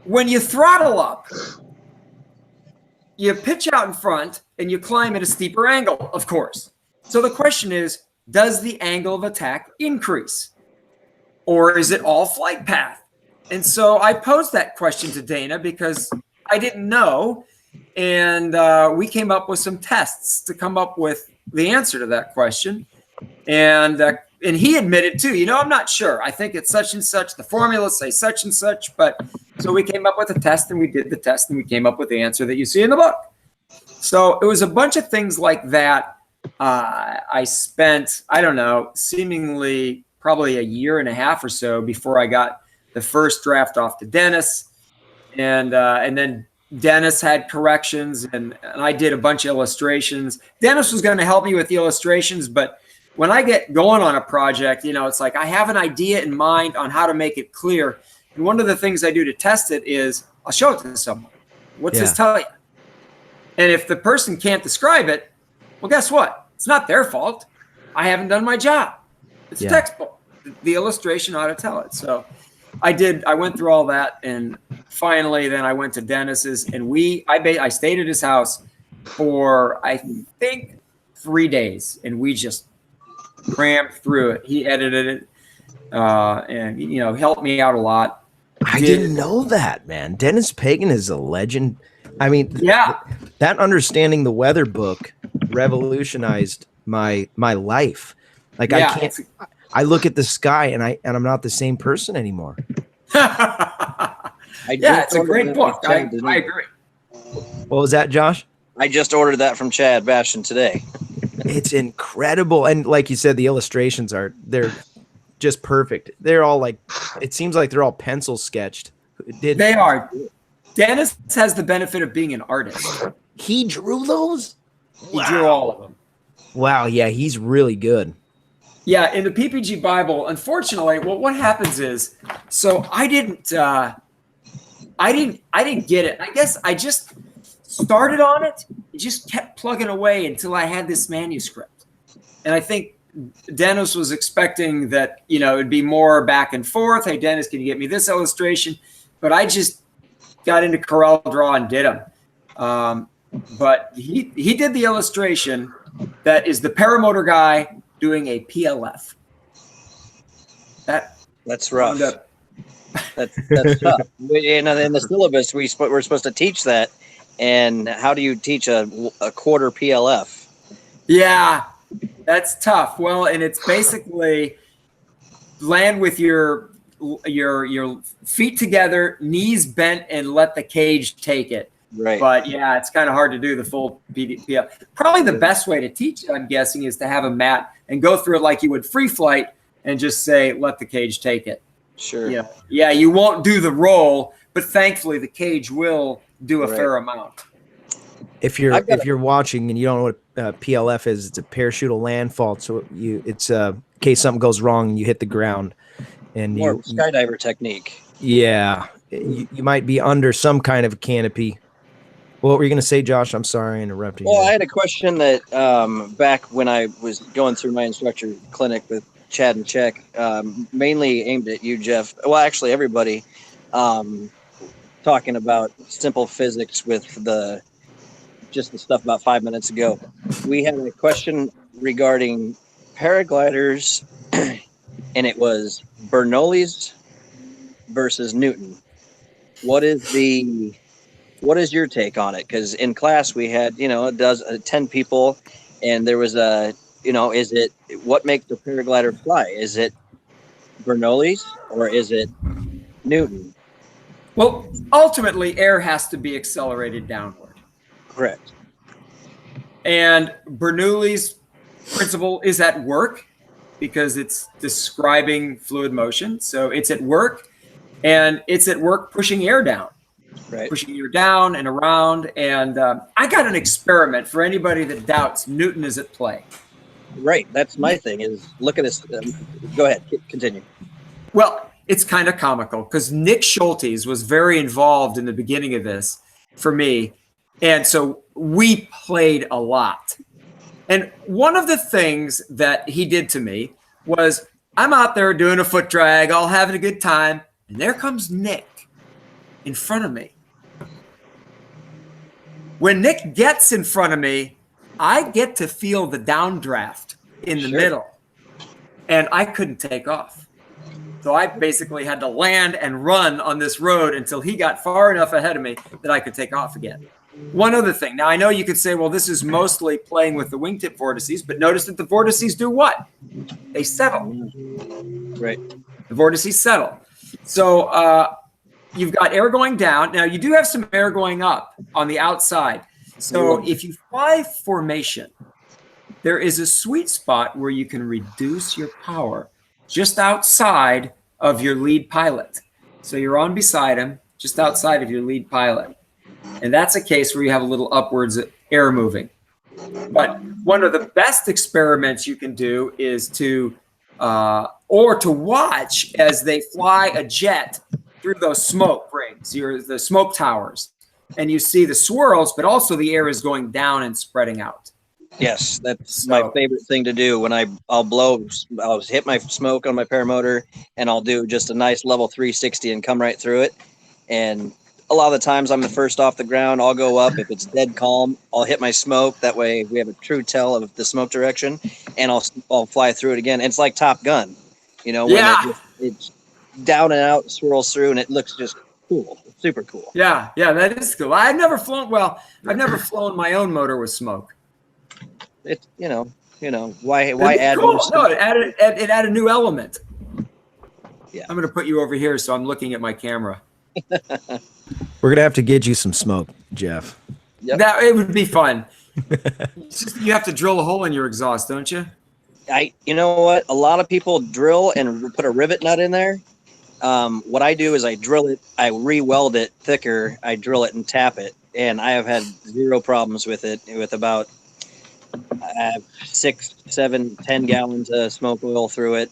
when you throttle up, you pitch out in front and you climb at a steeper angle, of course. So the question is, does the angle of attack increase? Or is it all flight path? And so I posed that question to Dana because I didn't know. And we came up with some tests to come up with the answer to that question. And he admitted too, I'm not sure. I think it's such and such. The formulas say such and such. But so we came up with a test and we did the test and we came up with the answer that you see in the book. So it was a bunch of things like that. I spent, I don't know, seemingly probably a year and a half or so before I got the first draft off to Dennis. And then Dennis had corrections and I did a bunch of illustrations. Dennis was going to help me with the illustrations, but when I get going on a project, it's like I have an idea in mind on how to make it clear. And one of the things I do to test it is I'll show it to someone. What's this tell you? And if the person can't describe it, well, guess what? It's not their fault. I haven't done my job. It's a textbook. The illustration ought to tell it. So I went through all that. And finally, then I went to Dennis's and I stayed at his house for, I think, 3 days. And we just crammed through it. He edited it and helped me out a lot. I didn't know that, man. Dennis Pagan is a legend. I mean, that Understanding the Weather book revolutionized my life. Like I look at the sky and I'm not the same person anymore. It's a great book. I agree. What was that, Josh? I just ordered that from Chad Bastian today. It's incredible. And like you said, the illustrations they're just perfect. They're all like, it seems like they're all pencil sketched. They are. Dennis has the benefit of being an artist. He drew those? He drew all of them. Wow. Yeah. He's really good. Yeah. In the PPG Bible, unfortunately, what happens is, so I didn't get it. I guess I just started on it. It just kept plugging away until I had this manuscript. And I think Dennis was expecting that, it'd be more back and forth. Hey, Dennis, can you get me this illustration? But I just got into Corel Draw and did them. But he did the illustration that is the paramotor guy doing a PLF. That's rough. That's tough. In the syllabus, we're supposed to teach that. And how do you teach a quarter PLF? Yeah, that's tough. Well, and it's basically land with your feet together, knees bent, and let the cage take it. Right. But yeah, it's kind of hard to do the full PLF. Probably the best way to teach it, I'm guessing, is to have a mat and go through it like you would free flight and just say, let the cage take it. Sure. Yeah, you won't do the roll, but thankfully the cage will do a fair amount. if you're watching and you don't know what PLF is, it's a parachutable land fault. So it's in case something goes wrong and you hit the ground, and more skydiver technique. Yeah, you might be under some kind of canopy. What were you going to say, Josh? I'm sorry I interrupted you. Well, I had a question that back when I was going through my instructor clinic with Chad and Check, mainly aimed at you, Jeff. Well, actually, everybody, talking about simple physics with just the stuff about 5 minutes ago. We had a question regarding paragliders, and it was Bernoulli's versus Newton. What is your take on it? Because in class we had, 10 people, and there was what makes the paraglider fly? Is it Bernoulli's or is it Newton? Well, ultimately, air has to be accelerated downward. Correct. And Bernoulli's principle is at work because it's describing fluid motion. So it's at work, and it's at work pushing air down. Right. Pushing you down and around. And I got an experiment for anybody that doubts Newton is at play. Right. That's my thing is look at this. Go ahead. Continue. Well, it's kind of comical because Nick Schultes was very involved in the beginning of this for me. And so we played a lot. And one of the things that he did to me was I'm out there doing a foot drag, all having a good time. And there comes Nick in front of me. When Nick gets in front of me, I get to feel the downdraft in the middle, and I couldn't take off. So I basically had to land and run on this road until he got far enough ahead of me that I could take off again. One other thing. Now, I know you could say, well, this is mostly playing with the wingtip vortices, but notice that the vortices do what? They settle. Right. The vortices settle. So you've got air going down. Now, you do have some air going up on the outside. So if you fly formation, there is a sweet spot where you can reduce your power just outside of your lead pilot. So you're on beside him, just outside of your lead pilot. And that's a case where you have a little upwards air moving. But one of the best experiments you can do is to watch as they fly a jet through those smoke rings, the smoke towers. And you see the swirls, but also the air is going down and spreading out. Yes, that's my favorite thing to do when I'll hit my smoke on my paramotor, and I'll do just a nice level 360 and come right through it. And a lot of the times I'm the first off the ground. I'll go up. If it's dead calm, I'll hit my smoke. That way we have a true tell of the smoke direction, and I'll fly through it again. And it's like Top Gun, when it's down and out, swirls through, and it looks just cool. It's super cool. Yeah, that is cool. I've never flown my own motor with smoke. It's why add cool. No, it added a new element. Yeah. I'm gonna put you over here so I'm looking at my camera. We're gonna have to get you some smoke, Jeff. Yep. That it would be fun. You have to drill a hole in your exhaust, don't you? You know what? A lot of people drill and put a rivet nut in there. What I do is I drill it, I re-weld it thicker, I drill it and tap it, and I have had zero problems with it. With about 6, 7, 10 gallons of smoke oil through it.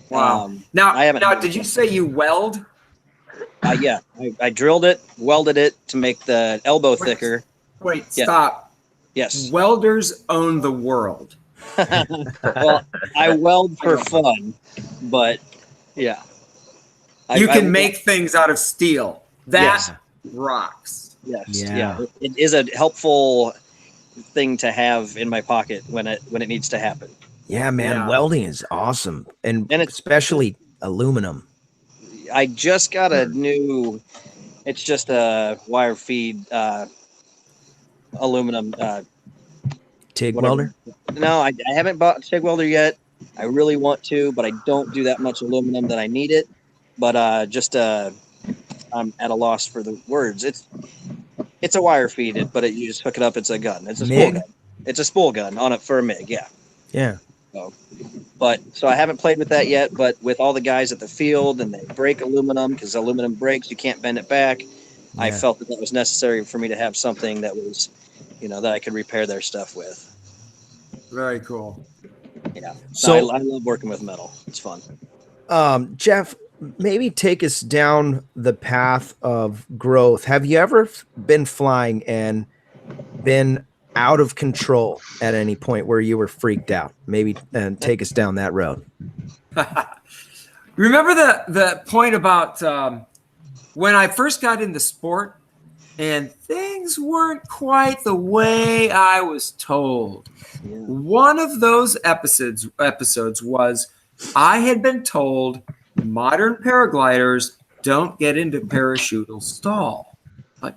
Wow. Now, did you say you weld? Yeah, I drilled it, welded it to make the elbow thicker. Wait, stop. Yes. Welders own the world. Well, I weld for fun, but yeah. You can make things out of steel. That rocks. Yes. Yeah. It is a helpful thing to have in my pocket when it needs to happen. Yeah, man, welding is awesome, and especially aluminum. I just got a new. It's just a wire feed aluminum TIG welder. No, I haven't bought a TIG welder yet. I really want to, but I don't do that much aluminum that I need it. But I'm at a loss for the words. It's a wire feed, but you just hook it up. It's a gun. It's a spool gun. It's a spool gun on it for a MIG. Yeah. Yeah. So I haven't played with that yet. But with all the guys at the field and they break aluminum because aluminum breaks, you can't bend it back. Yeah. I felt that was necessary for me to have something that was that I could repair their stuff with. Very cool. Yeah. So I love working with metal. It's fun. Jeff, maybe take us down the path of growth. Have you ever been flying and been out of control at any point where you were freaked out? Maybe take us down that road. Remember the point about when I first got into sport and things weren't quite the way I was told. Yeah. One of those episodes was I had been told modern paragliders don't get into parachutal stall. Like,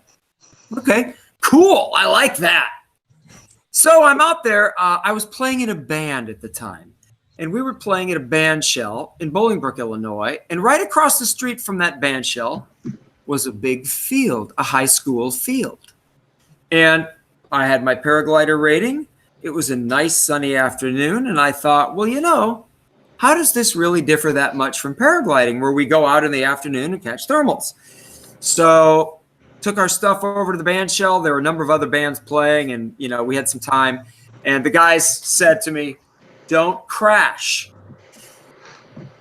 okay, cool. I like that. So I'm out there. I was playing in a band at the time, and we were playing at a band shell in Bolingbrook, Illinois. And right across the street from that band shell was a big field, a high school field. And I had my paraglider rating. It was a nice sunny afternoon. And I thought, well, how does this really differ that much from paragliding, where we go out in the afternoon and catch thermals? So took our stuff over to the band shell. There were a number of other bands playing, and we had some time. And the guys said to me, "Don't crash."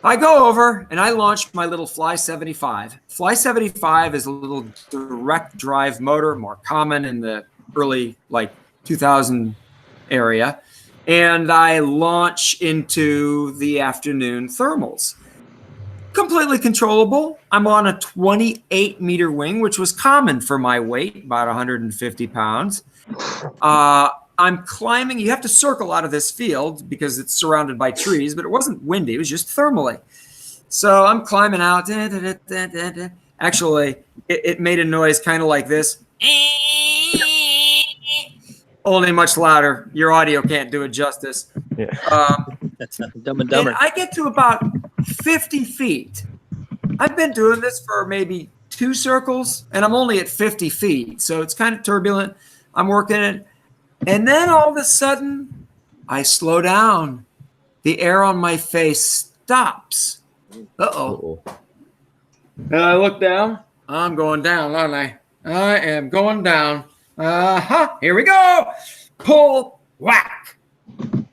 I go over and I launched my little Fly 75. Fly 75 is a little direct drive motor, more common in the early 2000 area. And I launch into the afternoon thermals. Completely controllable. I'm on a 28-meter wing, which was common for my weight, about 150 pounds. I'm climbing. You have to circle out of this field because it's surrounded by trees, but it wasn't windy. It was just thermally. So I'm climbing out. Actually, it made a noise kind of like this. Only much louder. Your audio can't do it justice. Yeah. Dumb and Dumber. And I get to about 50 feet. I've been doing this for maybe 2 circles, and I'm only at 50 feet. So it's kind of turbulent. I'm working it. And then all of a sudden, I slow down. The air on my face stops. Uh-oh. And I look down. I'm going down, aren't I? I am going down. Here we go. Pull, whack.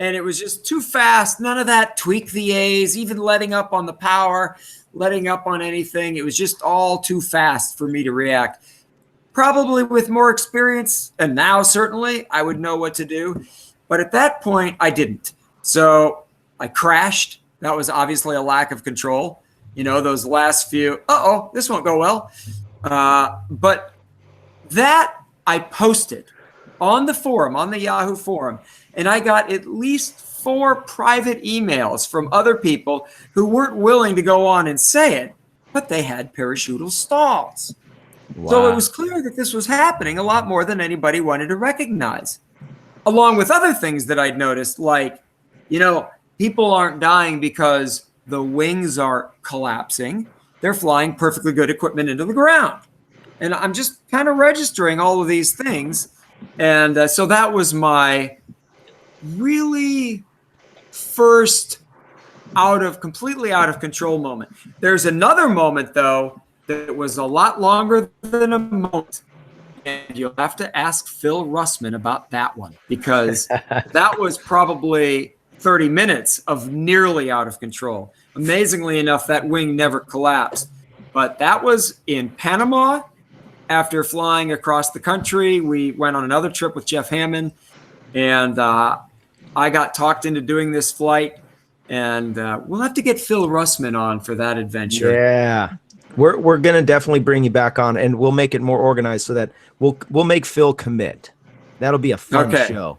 And it was just too fast. None of that tweak the A's, even letting up on the power, letting up on anything. It was just all too fast for me to react. Probably with more experience, and now certainly, I would know what to do. But at that point, I didn't. So I crashed. That was obviously a lack of control. Those last few, this won't go well. But that I posted on the forum, on the Yahoo forum, and I got at least 4 private emails from other people who weren't willing to go on and say it, but they had parachutal stalls. Wow. So it was clear that this was happening a lot more than anybody wanted to recognize, along with other things that I'd noticed, like, people aren't dying because the wings are collapsing. They're flying perfectly good equipment into the ground. And I'm just kind of registering all of these things. And so that was my really first completely out of control moment. There's another moment, though, that was a lot longer than a moment. And you'll have to ask Phil Russman about that one, because that was probably 30 minutes of nearly out of control. Amazingly enough, that wing never collapsed. But that was in Panama. After flying across the country, we went on another trip with Jeff Hammond, and I got talked into doing this flight. And we'll have to get Phil Russman on for that adventure. Yeah. We're gonna definitely bring you back on, and we'll make it more organized so that we'll make Phil commit. That'll be a fun show.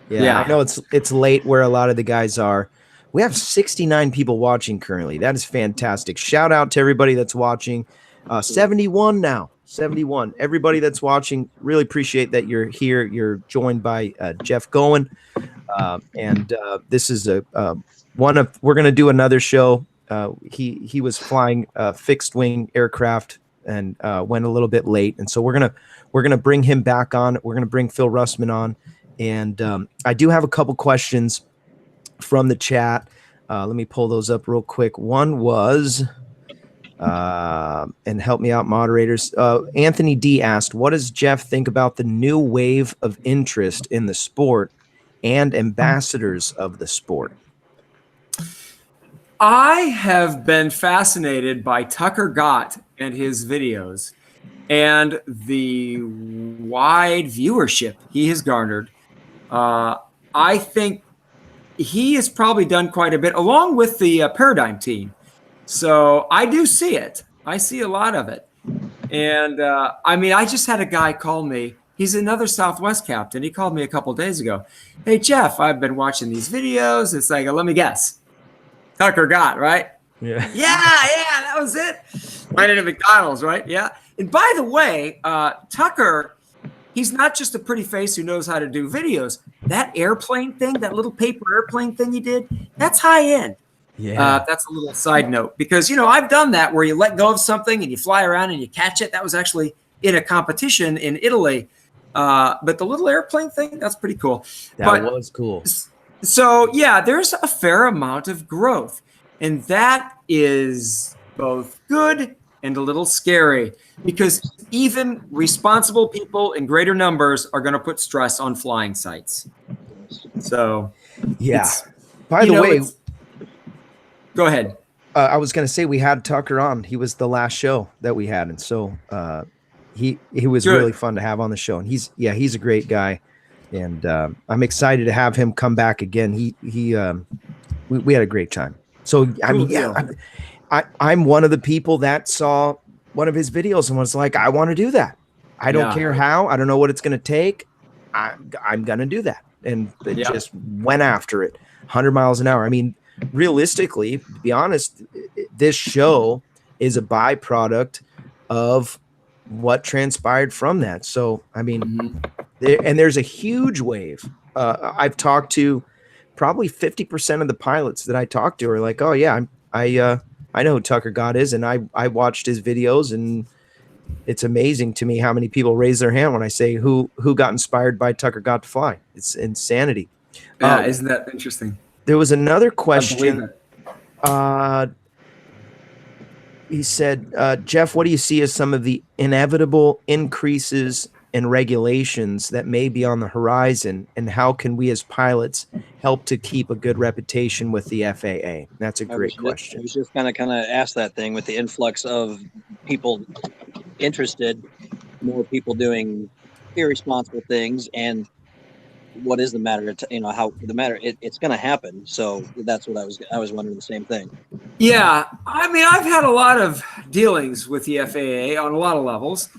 Yeah, I know it's late where a lot of the guys are. We have 69 people watching currently. That is fantastic. Shout out to everybody that's watching. 71 now. 71. Everybody that's watching, really appreciate that you're here. You're joined by Jeff Goin, and this is we're gonna do another show. He was flying fixed wing aircraft and went a little bit late, and so we're gonna bring him back on. We're gonna bring Phil Russman on, and I do have a couple questions from the chat. Let me pull those up real quick. One was, And help me out, moderators. Anthony D asked, what does Jeff think about the new wave of interest in the sport and ambassadors of the sport? I have been fascinated by Tucker Gott and his videos and the wide viewership he has garnered. I think he has probably done quite a bit, along with the Paradigm team. So I do see it. I see a lot of it. And I mean, I just had a guy call me. He's another Southwest captain. He called me a couple days ago. Hey, Jeff, I've been watching these videos. It's like, let me guess. Tucker Gott, right? Yeah. Yeah, that was it. Mine at McDonald's, right? Yeah. And by the way, Tucker, he's not just a pretty face who knows how to do videos. That airplane thing, that little paper airplane thing he did, that's high end. Yeah. That's a little side note because, I've done that where you let go of something and you fly around and you catch it. That was actually in a competition in Italy. But the little airplane thing, that's pretty cool. That was cool. So, yeah, there's a fair amount of growth. And that is both good and a little scary because even responsible people in greater numbers are going to put stress on flying sites. So, yeah. By the way, go ahead. I was going to say we had Tucker on. He was the last show that we had. And so he was good. Really fun to have on the show. And he's a great guy. And I'm excited to have him come back again. We had a great time. So I mean, I'm one of the people that saw one of his videos and was like, I want to do that. I don't care how. I don't know what it's going to take. I'm going to do that. And just went after it 100 miles an hour. I mean, realistically, to be honest, this show is a byproduct of what transpired from that. So, I mean, there's a huge wave. I've talked to probably 50% of the pilots that I talked to are like, oh yeah, I know who Tucker Gott is. And I watched his videos and it's amazing to me how many people raise their hand when I say who got inspired by Tucker Gott to fly. It's insanity. Yeah. Isn't that interesting? There was another question. He said, Jeff, what do you see as some of the inevitable increases in regulations that may be on the horizon, and how can we as pilots help to keep a good reputation with the FAA? That's a great question. I was just kind of asked that thing with the influx of people interested, more people doing irresponsible things, and what is the matter? How the matter? It's going to happen. So that's what I was wondering the same thing. Yeah, I mean, I've had a lot of dealings with the FAA on a lot of levels,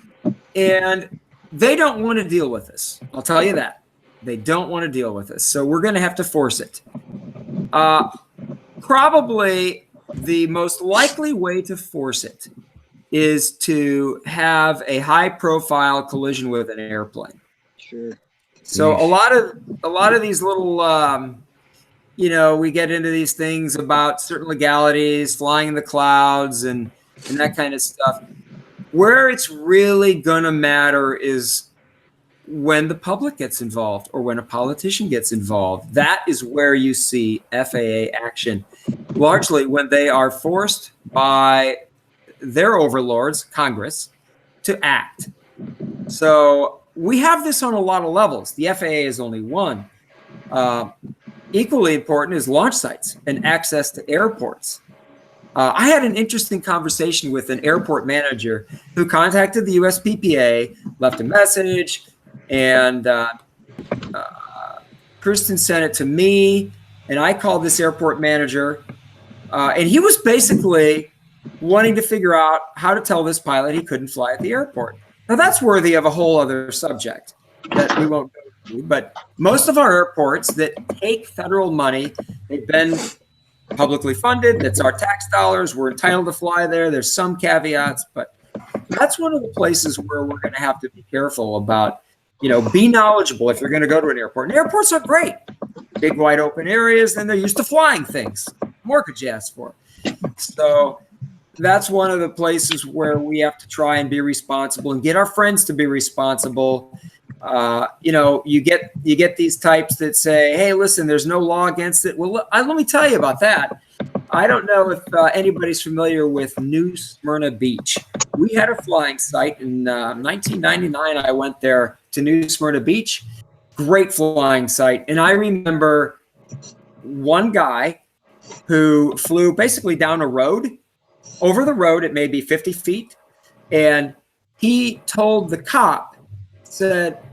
and they don't want to deal with this. I'll tell you that. They don't want to deal with this. So we're going to have to force it. Probably the most likely way to force it is to have a high-profile collision with an airplane. Sure. So a lot of these little, we get into these things about certain legalities, flying in the clouds, and that kind of stuff. Where it's really going to matter is when the public gets involved or when a politician gets involved. That is where you see FAA action, largely when they are forced by their overlords, Congress, to act. So we have this on a lot of levels. The FAA is only one. Equally important is launch sites and access to airports. I had an interesting conversation with an airport manager who contacted the USPPA, left a message, and Kristen sent it to me, and I called this airport manager, and he was basically wanting to figure out how to tell this pilot he couldn't fly at the airport. Now, that's worthy of a whole other subject that we won't go into, but most of our airports that take federal money, they've been publicly funded. That's our tax dollars. We're entitled to fly there. There's some caveats, but that's one of the places where we're going to have to be careful about, be knowledgeable if you're going to go to an airport. And airports are great. Big, wide open areas, and they're used to flying things. More could you ask for? So that's one of the places where we have to try and be responsible and get our friends to be responsible. You get these types that say, hey, listen, there's no law against it. Well, let me tell you about that. I don't know if anybody's familiar with New Smyrna Beach. We had a flying site in 1999. I went there to New Smyrna Beach. Great flying site. And I remember one guy who flew basically down a road, over the road at maybe 50 feet. And he told the cop, said,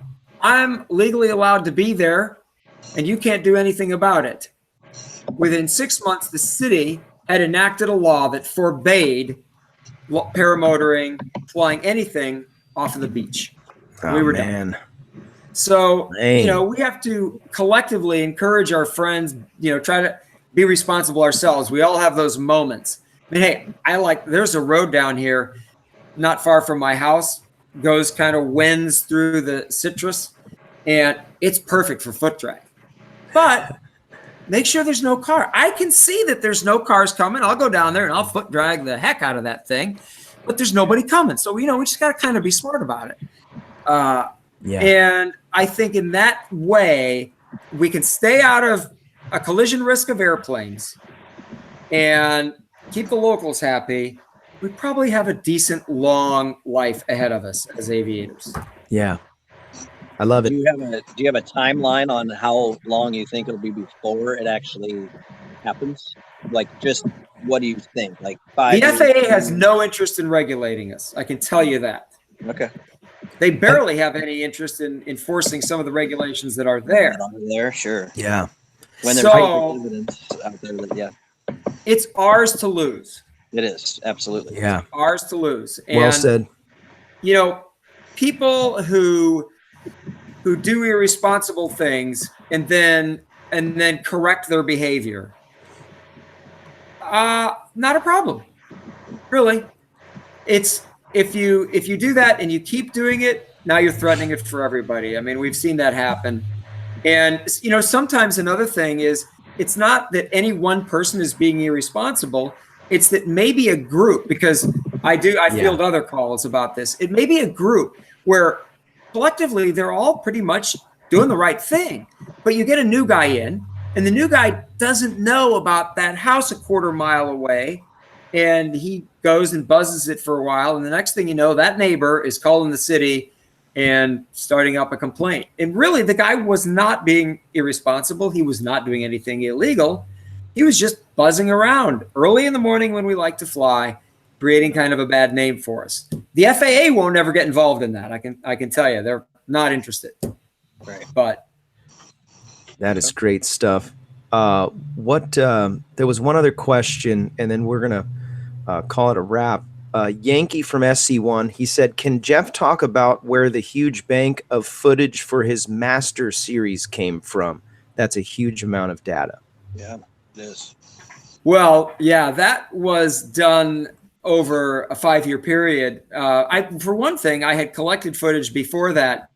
I'm legally allowed to be there and you can't do anything about it. Within 6 months, the city had enacted a law that forbade paramotoring, flying anything off of the beach. We were done. So, we have to collectively encourage our friends, try to be responsible ourselves. We all have those moments. I mean, hey, there's a road down here not far from my house, goes kind of winds through the citrus, and it's perfect for foot drag. But make sure there's no car. I can see that there's no cars coming. I'll go down there and I'll foot drag the heck out of that thing, but there's nobody coming. So, we just got to kind of be smart about it. And I think in that way, we can stay out of a collision risk of airplanes and keep the locals happy. We probably have a decent long life ahead of us as aviators. Yeah. I love it. Do you have a timeline on how long you think it'll be before it actually happens? Like, just what do you think? Like 5 years? The FAA has no interest in regulating us. I can tell you that. Okay. They barely have any interest in enforcing some of the regulations that are there. Sure. Yeah. When there's evidence out there that, it's ours to lose. It is, absolutely. Yeah. It's ours to lose. And, well said. People who do irresponsible things and then correct their behavior, not a problem, really. It's if you do that and you keep doing it, now you're threatening it for everybody. I mean, we've seen that happen. And sometimes another thing is, it's not that any one person is being irresponsible. It's that maybe a group, because I field other calls about this. It may be a group where collectively they're all pretty much doing the right thing, but you get a new guy in and the new guy doesn't know about that house a quarter mile away, and he goes and buzzes it for a while. And the next thing you know, that neighbor is calling the city and starting up a complaint. And really, the guy was not being irresponsible. He was not doing anything illegal. He was just buzzing around early in the morning when we like to fly, creating kind of a bad name for us. The FAA won't ever get involved in that. I can tell you, they're not interested. Right. But that is great stuff. There was one other question, and then we're gonna call it a wrap. Yankee from SC1, he said, can Jeff talk about where the huge bank of footage for his Master series came from? That's a huge amount of data. Yeah, it is. Well, yeah, that was done over a 5-year period. For one thing, I had collected footage before that.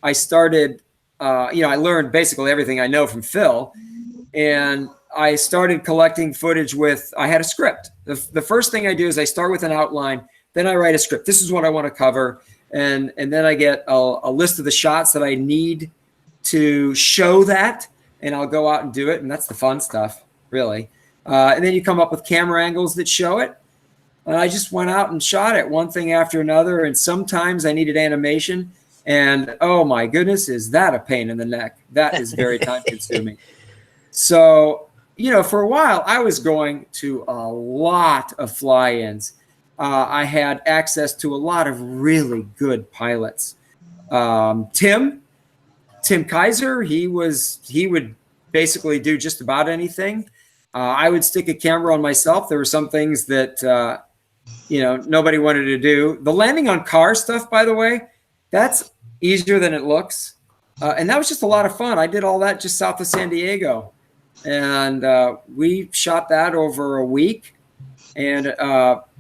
I started, I learned basically everything I know from Phil, and I started collecting footage I had a script. The first thing I do is I start with an outline, then I write a script. This is what I want to cover. And then I get a list of the shots that I need to show that, and I'll go out and do it. And that's the fun stuff, really. And then you come up with camera angles that show it. And I just went out and shot it, one thing after another. And sometimes I needed animation. And oh my goodness, is that a pain in the neck? That is very time consuming. So, for a while, I was going to a lot of fly-ins. I had access to a lot of really good pilots. Tim Kaiser, he would basically do just about anything. I would stick a camera on myself. There were some things that, nobody wanted to do. The landing on car stuff, by the way, that's easier than it looks. And that was just a lot of fun. I did all that just south of San Diego. And we shot that over a week. And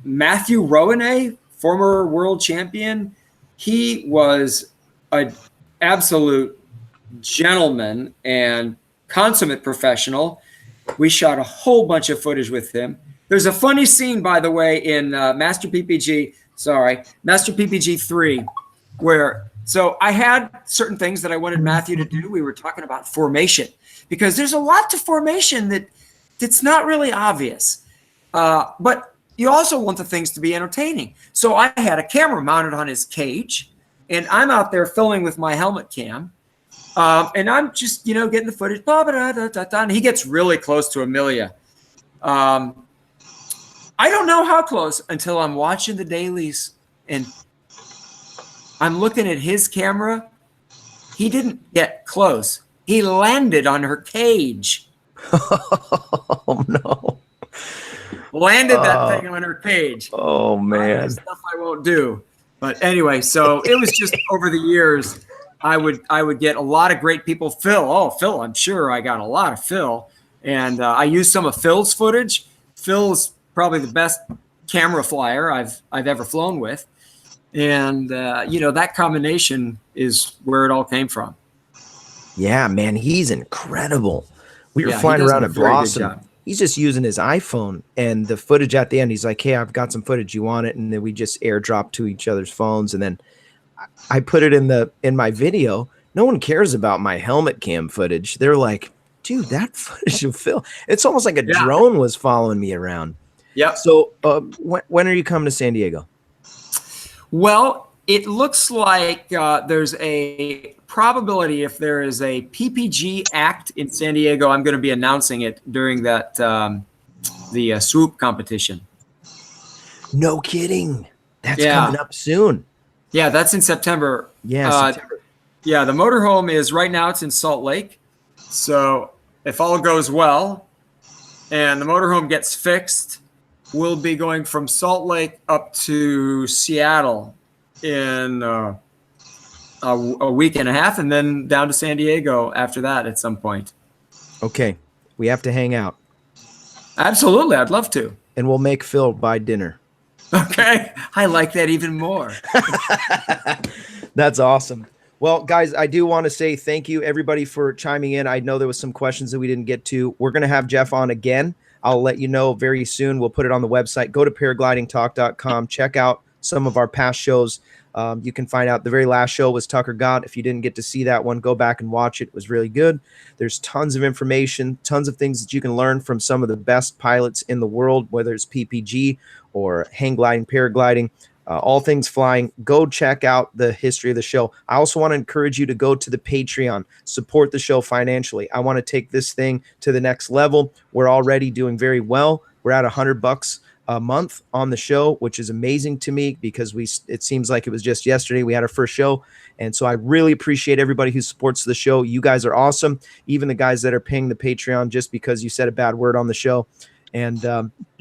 Matthew Rowanay, former world champion, he was an absolute gentleman and consummate professional. We shot a whole bunch of footage with him. There's a funny scene, by the way, in Master PPG 3, so I had certain things that I wanted Matthew to do. We were talking about formation, because there's a lot to formation that's not really obvious. But you also want the things to be entertaining. So I had a camera mounted on his cage, and I'm out there filming with my helmet cam. And I'm just, getting the footage. And he gets really close to Amelia. I don't know how close until I'm watching the dailies and I'm looking at his camera. He didn't get close. He landed on her cage. Oh, no. Landed that thing on her cage. Oh, man. Stuff I won't do. But anyway, so it was just over the years, I would get a lot of great people. Phil, I'm sure I got a lot of Phil. And I used some of Phil's footage. Phil's probably the best camera flyer I've ever flown with. And, that combination is where it all came from. Yeah, man, he's incredible. We were flying around at Blossom. He's just using his iPhone, and the footage at the end, he's like, hey, I've got some footage. You want it? And then we just airdrop to each other's phones. And then I put it in my video. No one cares about my helmet cam footage. They're like, dude, that footage of Phil, it's almost like a drone was following me around. Yeah. So when are you coming to San Diego? Well, it looks like there's a probability if there is a PPG Act in San Diego, I'm going to be announcing it during that the swoop competition. No kidding. That's coming up soon. Yeah, that's in September. Yeah, September. Yeah, the motorhome is right now. It's in Salt Lake. So if all goes well and the motorhome gets fixed, we'll be going from Salt Lake up to Seattle in a week and a half, and then down to San Diego after that at some point. Okay. We have to hang out. Absolutely. I'd love to. And we'll make Phil buy dinner. Okay. I like that even more. That's awesome. Well, guys, I do want to say thank you, everybody, for chiming in. I know there was some questions that we didn't get to. We're going to have Jeff on again. I'll let you know very soon. We'll put it on the website. Go to paraglidingtalk.com. Check out some of our past shows. You can find out the very last show was Tucker Gott. If you didn't get to see that one, go back and watch it. It was really good. There's tons of information, tons of things that you can learn from some of the best pilots in the world, whether it's PPG or hang gliding, paragliding, all things flying. Go check out the history of the show. I also want to encourage you to go to the Patreon, support the show financially. I want to take this thing to the next level. We're already doing very well. We're at $100 a month on the show, which is amazing to me because it seems like it was just yesterday we had our first show. And so I really appreciate everybody who supports the show. You guys are awesome. Even the guys that are paying the Patreon just because you said a bad word on the show. And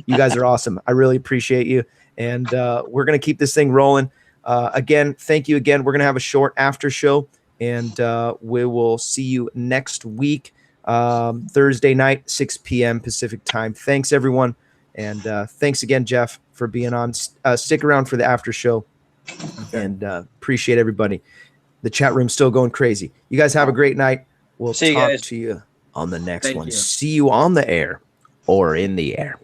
you guys are awesome. I really appreciate you. And we're going to keep this thing rolling. Again, thank you again. We're going to have a short after show, and we will see you next week, Thursday night, 6 p.m. Pacific time. Thanks, everyone. And thanks again, Jeff, for being on. Stick around for the after show. Okay. And appreciate everybody. The chat room's still going crazy. You guys have a great night. We'll talk to you on the next one. See you on the air or in the air.